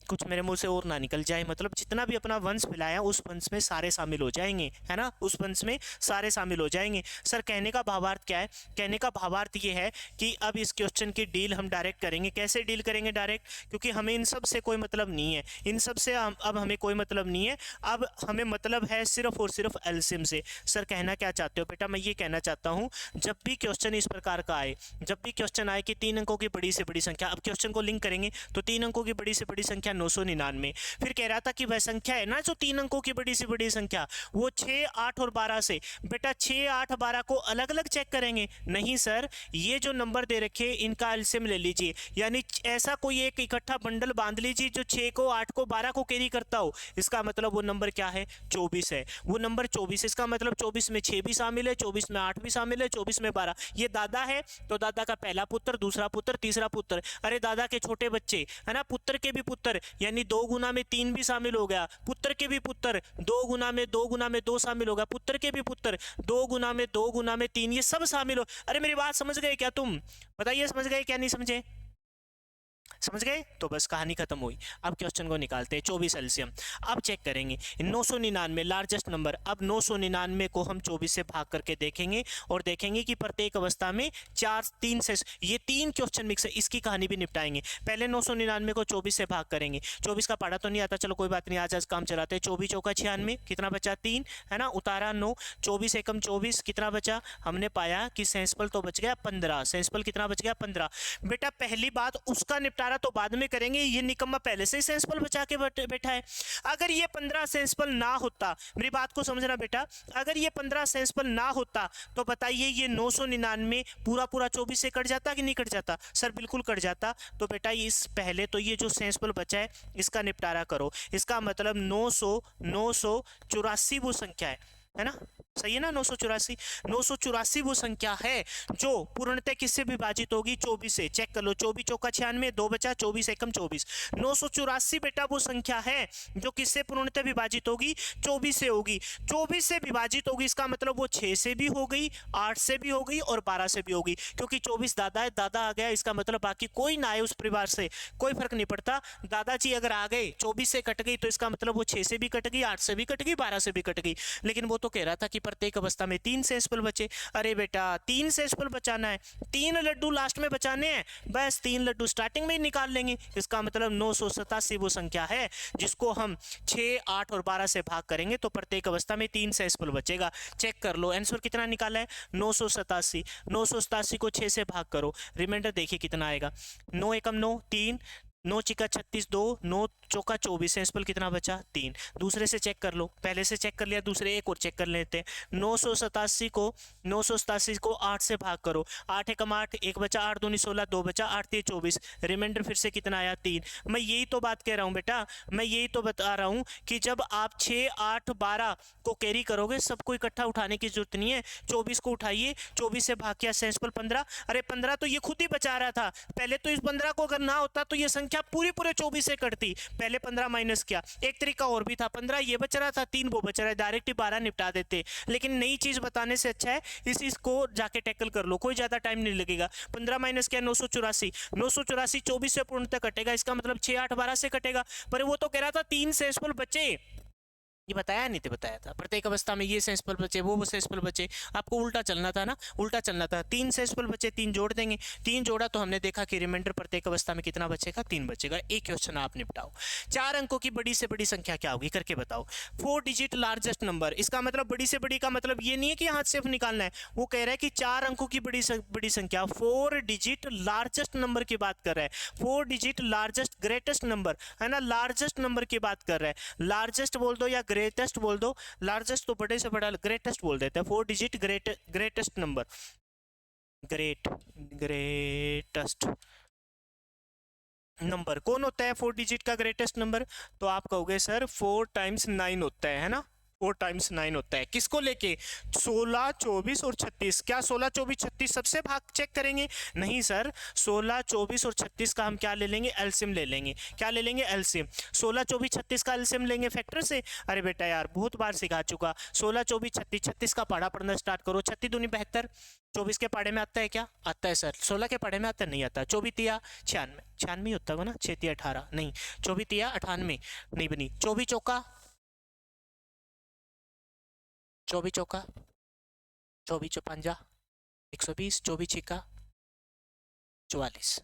S1: कुछ मेरे मुंह से और ना निकल जाए, मतलब जितना भी अपना वंश फैलाया उस वंश में सारे शामिल हो जाएंगे, है ना, उस वंश में सारे शामिल हो जाएंगे। सर कहने का भावार्थ क्या है? कहने का भावार्थ ये है कि अब इस क्वेश्चन की डील हम डायरेक्ट करेंगे। कैसे डील करेंगे डायरेक्ट? क्योंकि हमें इन सब से कोई मतलब नहीं है, इन सब से अब हमें कोई मतलब नहीं है, अब हमें मतलब है सिर्फ और सिर्फ एलसीएम से। सर कहना क्या चाहते हो? बेटा मैं ये कहना चाहता हूँ, जब भी क्वेश्चन इस प्रकार का आए, जब भी क्वेश्चन आए कि 3 अंकों की बड़ी से बड़ी संख्या, अब क्वेश्चन को लिंक करेंगे तो 3 अंकों की बड़ी से बड़ी संख्या 999, फिर कह रहा था कि वह संख्या है ना जो 3 अंकों की बड़ी से बड़ी संख्या, वो 6 8 और 12 से। बेटा 6 8 12 को अलग अलग चेक करेंगे? नहीं सर, ये जो नंबर दे रखे इनका एलसीएम ले लीजिए, यानी ऐसा कोई एक इकट्ठा बंडल बांध लीजिए जो 6 को 8 को 12 को कैरी करता हो। इसका मतलब वो नंबर क्या है? 24 है, वो नंबर 24। इसका मतलब 24 में 6 भी शामिल है, 24 में 8 भी शामिल है, 24 में 12। ये दादा है तो दादा का पहला पुत्र, दूसरा पुत्र, तीसरा पुत्र, अरे दादा के छोटे बच्चे, है ना, पुत्र के भी पुत्र, यानी 2 गुना में 3 भी शामिल हो गया, पुत्र के भी पुत्र, 2 गुना में 2 गुना में 2 शामिल हो गया, पुत्र के भी पुत्र, 2 गुना में 2 गुना में 3, ये सब शामिल हो। अरे मेरी बात समझ गए क्या तुम? बताइए समझ गए क्या नहीं समझे? समझ गए? तो बस कहानी खत्म हुई। अब क्वेश्चन को निकालते हैं 24 एलसीएम। अब चेक करेंगे 999 लार्जेस्ट नंबर। अब 999 को हम 24 से भाग करके देखेंगे और देखेंगे कि प्रत्येक अवस्था में 4 3 से, ये 3 क्वेश्चन मिक्स है, इसकी कहानी भी निपटाएंगे। पहले 999 को 24 से भाग करेंगे। 24 का पढ़ा तो नहीं आता, चलो कोई बात नहीं, आज काम चलाते हैं। 24 चौका 96, कितना बचा 3, है ना, उतारा 9, 24 एकम 24, कितना बचा? हमने पाया कि सेंसपल तो बच गया 15, सेंसपल कितना बच गया? 15। बेटा पहली बात, उसका निपटारा तो बाद में करेंगे, ये निकम्मा पहले से ही सेंसपल बचा के बैठा है। अगर ये 15 सेंसपल ना होता, मेरी बात को समझना बेटा, अगर ये 15 सेंसपल ना होता तो बताइए ये 999 पूरा पूरा 24 से कट जाता कि नहीं कट जाता? सर बिल्कुल कट जाता। तो बेटा इस पहले तो ये जो सेंसपल बचा है इसका निपटारा करो। इसका मतलब 984 वो संख्या है ना, सही है ना, 984 वो संख्या है जो पूर्णतः किससे विभाजित होगी? 24 से। चेक कर लो, 24 चौका 96, 2 बचा, 24 एकम 24। 984 बेटा वो संख्या है जो किससे पूर्णतः विभाजित होगी? 24 से होगी। 24 से विभाजित होगी, इसका मतलब वो 6 से भी हो गई, 8 से भी हो गई और 12 से भी होगी, क्योंकि 24 दादा है, दादा आ गया, इसका मतलब बाकी कोई ना आए उस परिवार से कोई फर्क नहीं पड़ता। दादाजी अगर आ गए 24 से कट गई तो इसका मतलब वो 6 से भी कट गई, 8 से भी कट गई, 12 से भी कट गई। लेकिन वो तो कह रहा था कि प्रत्येक अवस्था में 3 सेंसपल बचे। अरे बेटा 3 सेंसपल बचाना है, 3 लड्डू लास्ट में बचाने हैं, बस 3 लड्डू स्टार्टिंग में ही निकाल लेंगे। इसका मतलब 987 वो संख्या है जिसको हम 6 8 और 12 से भाग करेंगे तो प्रत्येक अवस्था में 3 सेंसपल बचेगा। चेक कर लो आंसर कितना निकाला है? 987। 987 को 6 से भाग करो, रिमाइंडर देखिए कितना आएगा। 9 एकम 9 3, 9 चिका 36, 2, 9 चौका 24, सेंसपल कितना बचा? 3। दूसरे से चेक कर लो, पहले से चेक कर लिया, दूसरे एक और चेक कर लेते हैं। 987 को 8 से भाग करो, 8 एकम 8, 1 बचा, 8 दूनी 16, 2 बचा, 8 3 24, रिमाइंडर फिर से कितना आया? 3। मैं यही तो बात कह रहा हूँ बेटा, मैं यही तो बता रहा हूँ कि जब आप 6 8 12 को कैरी करोगे, सबको इकट्ठा उठाने की जरूरत नहीं है। 24 को उठाइए, 24 से भाग किया, सेंसपल 15। अरे 15 तो ये खुद ही बचा रहा था, पहले तो इस 15 को अगर ना होता तो ये संख्या पूरी पूरे 24 से कटती, पहले 15 माइनस किया। एक तरीका और भी था, 15 ये बच रहा था, 3 वो बच रहा है, डायरेक्ट ही 12 निपटा देते। लेकिन नई चीज बताने से अच्छा है इसको जाके टैकल कर लो, कोई ज्यादा टाइम नहीं लगेगा। 15 माइनस किया 984, 984 24 से पूर्णतः कटेगा, इसका मतलब 6 8 12 से कटेगा। पर वो तो कह रहा था 3 सेंसपल बचे, ये बताया नहीं थे, बताया था प्रत्येक अवस्था में ये सेंसफल बचे, वो सेंसफल बचे, आपको उल्टा चलना था ना, उल्टा चलना था। 3 सेंसफल बचे, 3 जोड़ देंगे, 3 जोड़ा तो हमने देखा कि रिमाइंडर प्रत्येक अवस्था में कितना बचेगा, 3 बचेगा। एक क्वेश्चन आप निपटाओ। 4 अंकों की बड़ी से बड़ी संख्या क्या होगी करके बताओ। 4 डिजिट लार्जेस्ट नंबर, इसका मतलब बड़ी से बड़ी का मतलब ये नहीं है कि हाथ से निकालना है, वो कह रहा है कि 4 अंकों की बड़ी संख्या, 4 डिजिट लार्जेस्ट नंबर की बात कर रहा है, 4 डिजिट लार्जेस्ट ग्रेटेस्ट नंबर है ना, लार्जेस्ट नंबर की बात कर रहा है। लार्जेस्ट बोल दो या ग्रेटेस्ट बोल दो, लार्जेस्ट तो बड़े से बड़ा, ग्रेटेस्ट बोल देते हैं। 4 digit greatest number, greatest number कौन होता है 4 डिजिट का ग्रेटेस्ट नंबर? तो आप कहोगे सर 4 टाइम्स 9 होता है ना, 4 टाइम्स 9 होता है। किसको लेके? 16, 24 और 36। क्या 16, 24, 36 सबसे भाग चेक करेंगे? नहीं सर, 16, 24 और 36 का हम क्या ले लेंगे? एलसीएम ले लेंगे। क्या ले लेंगे? एलसीएम। 16, 24, 36 का एलसीएम लेंगे फैक्टर से। अरे बेटा यार बहुत बार सिखा चुका, 16, 24, 36, 36 का पढ़ा पढ़ना स्टार्ट करो। 36 दूनी 72, 24 के पढ़े में आता है क्या? आता है सर। 16 के पढ़े में आता है? नहीं आता। 24 तिया 96, 96 होता होगा ना, 6 तिया 18 नहीं, 24 तिया 98 नहीं बनी। 24 चौका 24 चौका 24 चौपंजा 120, 24 छिक्का 44,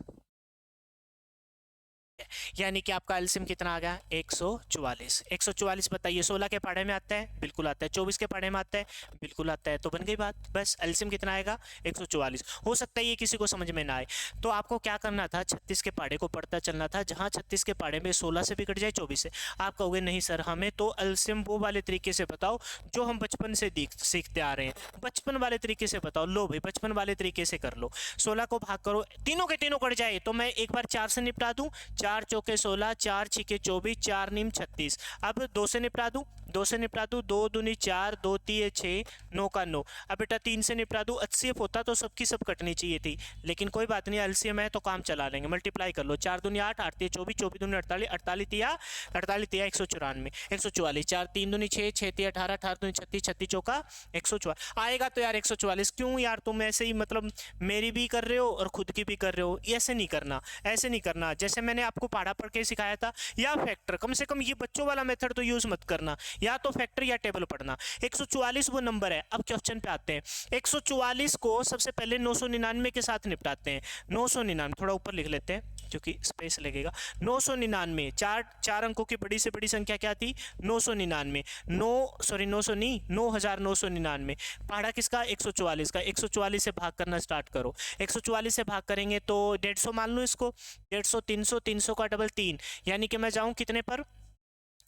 S1: यानी कि आपका एलसीएम कितना आ गया? 144। 144 बताइए 16 के पढ़े में आता है? बिल्कुल आता है। 24 के पढ़े में आता है? बिल्कुल आता है। तो बन गई बात, बस एलसीएम कितना आएगा? 144। हो सकता है ये किसी को समझ में ना आए, तो आपको क्या करना था, 36 के पढ़े को पढ़ता चलना था। जहाँ 36 के पढ़े में 16 से भी कट जाए, 24 से, आप कहोगे नहीं सर हमें तो एलसीएम वो वाले तरीके से बताओ जो हम बचपन से सीखते आ रहे हैं, बचपन वाले तरीके से बताओ। लो भाई बचपन वाले तरीके से कर लो। 16 को भाग करो, तीनों के तीनों कट जाए तो मैं एक बार 4 से निपटा दूं। 4 चौके 16, 4 छिके 24, 4 नीम 36। अब 2 से निपटा दूं, 2 से निपटा दूं, 2 दूनी 4, 2 तिये 6, 9 का 9। अब बेटा 3 से निपटा दूं। एचसीएफ होता तो सबकी सब कटनी चाहिए थी, लेकिन कोई बात नहीं, एलसीएम है तो काम चला लेंगे। मल्टीप्लाई कर लो, 4 दूनी 8, 8 तिये 24, 24 दूनी 48, 48 तिया 194, 144, 4 3 दूनी 6, 6 तिया 18, 18 दूनी 36, 36 चौका 144 आएगा। तो यार 144 क्यों यार, तुम ऐसे ही मतलब मेरी भी कर रहे हो और खुद की भी कर रहे हो। ऐसे नहीं करना, ऐसे नहीं करना। जैसे मैंने आपको पढ़ा पढ़ के सिखाया था, या फैक्टर, कम से कम ये बच्चों वाला मेथड तो यूज मत करना, या तो फैक्टर या टेबल पढ़ना। 144 वो नंबर है। अब क्वेश्चन पे आते हैं। 144 को सबसे पहले 999 के साथ निपटाते हैं। 999 थोड़ा ऊपर लिख लेते हैं क्योंकि स्पेस लगेगा। 999, चार अंकों की बड़ी से बड़ी संख्या क्या थी? 999। 9,999 पढ़ा किसका? 144 का। 144 से भाग करना स्टार्ट करो। 144 से भाग करेंगे तो 150 मान लो इसको। 150, 300, 300 का डबल 3, यानी कि मैं जाऊं कितने पर?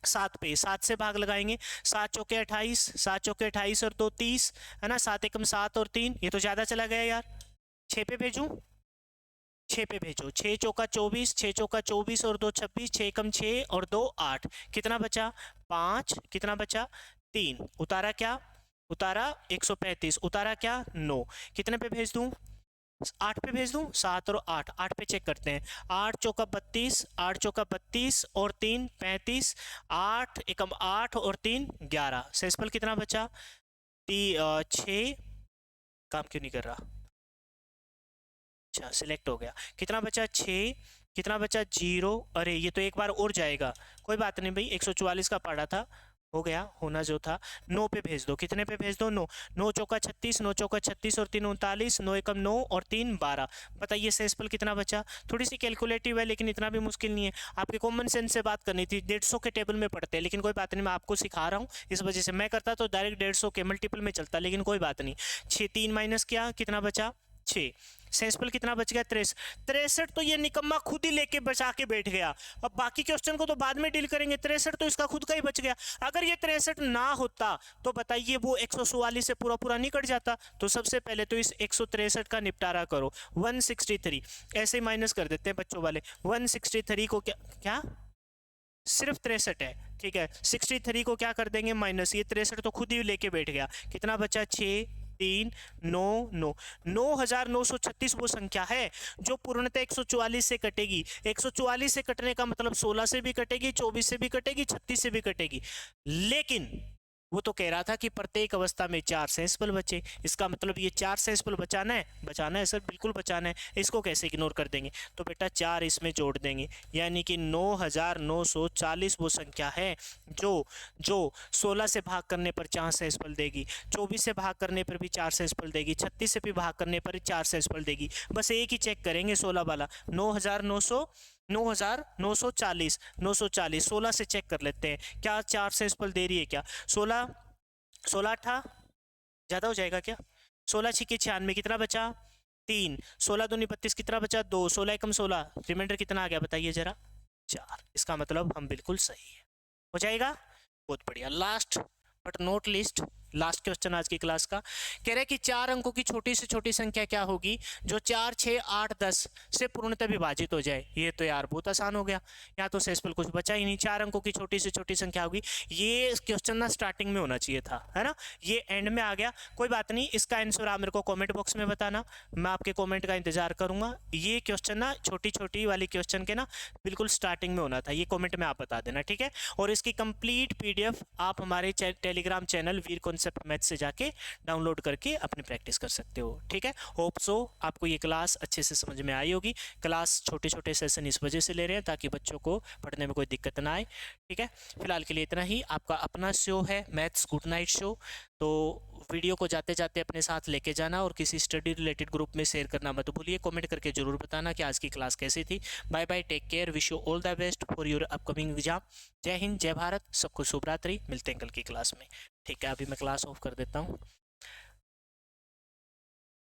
S1: 7 पे। 7 से भाग लगाएंगे। 7 चौके 28, 7 चौके 28 और 2 30 है ना, 7 एकम 7 और 3, ये तो ज़्यादा चला गया यार। 6 पे भेजूं? 6 पे भेजो। 6 चौका 24, 6 चौका 24 और 2 26, 6 कम 6 और 2 8, कितना बचा? 5, कितना बचा? 3। उतारा क्या? उतारा 135, उतारा क्या? 9। कितने पे भेज दूं? 8 पे भेज दूं? 7 और 8, 8 पे चेक करते हैं। 8 चौका 32, 8 चौका 32 और 3 35, 8 एकम 8 और 3 11। सेंसफल कितना बचा? 6। काम क्यों नहीं कर रहा? अच्छा सिलेक्ट हो गया। कितना बचा? 6। कितना बचा? 0। अरे ये तो एक बार और जाएगा, कोई बात नहीं भाई, 144 का पढ़ा था, हो गया होना जो था। 9 पे भेज दो। कितने पे भेज दो? 9। 9 चौका 36, 9 चौका 36 और 3 39, 9 एकम 9 और 3 12। बताइए सेंसफल कितना बचा? थोड़ी सी कैलकुलेटिव है लेकिन इतना भी मुश्किल नहीं है। आपके कॉमन सेंस से बात करनी थी। 150 के टेबल में पढ़ते हैं, लेकिन कोई बात नहीं, मैं आपको सिखा रहा हूँ इस वजह से। मैं करता तो डायरेक्ट 150 के मल्टीपल में चलता, लेकिन कोई बात नहीं। 6 3 माइनस क्या, कितना बचा? 6। सेंसफल कितना बच गया? 63। 63 तो ये निकम्मा खुद ही लेके बचा के बैठ गया। अब बाकी क्वेश्चन को तो बाद में डील करेंगे, 63 तो इसका खुद का ही बच गया। अगर ये 63 ना होता तो बताइए वो 144 से पूरा पूरा नहीं कट जाता। तो सबसे पहले तो इस 163 का निपटारा करो। 163 ऐसे माइनस कर देते हैं बच्चों वाले। 163 को क्या सिर्फ 63 है, ठीक है। 63 को क्या कर देंगे? माइनस। ये 63 तो खुद ही लेके बैठ गया। कितना बचा? 6 3 9 9। 9,936 वो संख्या है जो पूर्णतः 144 से कटेगी। 144 से कटने का मतलब 16 से भी कटेगी, 24 से भी कटेगी, 36 से भी कटेगी। लेकिन वो तो कह रहा था कि प्रत्येक अवस्था में 4 सेंसिबल बचे। इसका मतलब ये 4 सेंसिबल बचाना है सर, बिल्कुल बचाना है। इसको कैसे इग्नोर कर देंगे? तो बेटा 4 इसमें जोड़ देंगे, यानी कि 9940 वो संख्या है जो जो 16 से भाग करने पर 4 सेंसिबल देगी, 24 से भाग करने पर भी 4 सेंसिबल देगी, 36 से भी भाग करने पर 4 सेंसिबल देगी। बस एक ही चेक करेंगे 16 वाला, 9940 16 से चेक कर लेते हैं क्या 4 सेंसिबल दे रही है क्या। 16 16 अट्ठा ज़्यादा हो जाएगा क्या? 16 छिके 96, कितना बचा? 3। 16 दूनी 32, कितना बचा? 2। 16 एकम 16, रिमाइंडर कितना आ गया बताइए जरा? 4। इसका मतलब हम बिल्कुल सही है, हो जाएगा। बहुत बढ़िया। Last but not list, last question आज की क्लास का, कह रहे कि 4 अंकों की छोटी से छोटी संख्या क्या होगी जो 4, 6, 8, 10 से पूर्णतः विभाजित हो जाए। ये तो यार बहुत आसान हो गया, यहाँ तो सेंसिबल कुछ बचा ही नहीं। 4 अंकों की छोटी से छोटी संख्या होगी, ये क्वेश्चन ना स्टार्टिंग में होना चाहिए था, है ना, ये एंड में आ गया। कोई बात नहीं, इसका आंसर आप मेरे को कॉमेंट बॉक्स में बताना, मैं आपके कॉमेंट का इंतजार करूंगा। ये क्वेश्चन ना छोटी छोटी वाली क्वेश्चन के ना बिल्कुल स्टार्टिंग में होना था, ये कॉमेंट में आप बता देना, ठीक है। और इसकी कंप्लीट PDF आप हमारे टेलीग्राम चैनल वीर कॉन्सेप्ट मैथ से जाके डाउनलोड करके अपनी प्रैक्टिस कर सकते हो, ठीक है। होप सो आपको ये क्लास अच्छे से समझ में आई होगी। क्लास छोटे छोटे सेशन इस वजह से ले रहे हैं ताकि बच्चों को पढ़ने में कोई दिक्कत ना आए, ठीक है। फिलहाल के लिए इतना ही। आपका अपना शो है मैथ्स गुड नाइट शो, तो वीडियो को जाते जाते अपने साथ लेके जाना और किसी स्टडी रिलेटेड ग्रुप में शेयर करना मत भूलिए। कमेंट करके जरूर बताना कि आज की क्लास कैसी थी। Bye bye, take care, wish you all the best for your upcoming exam. जय हिंद, जय भारत, सबको शुभ रात्रि। मिलते हैं कल की क्लास में, ठीक है। अभी मैं क्लास ऑफ कर देता हूँ।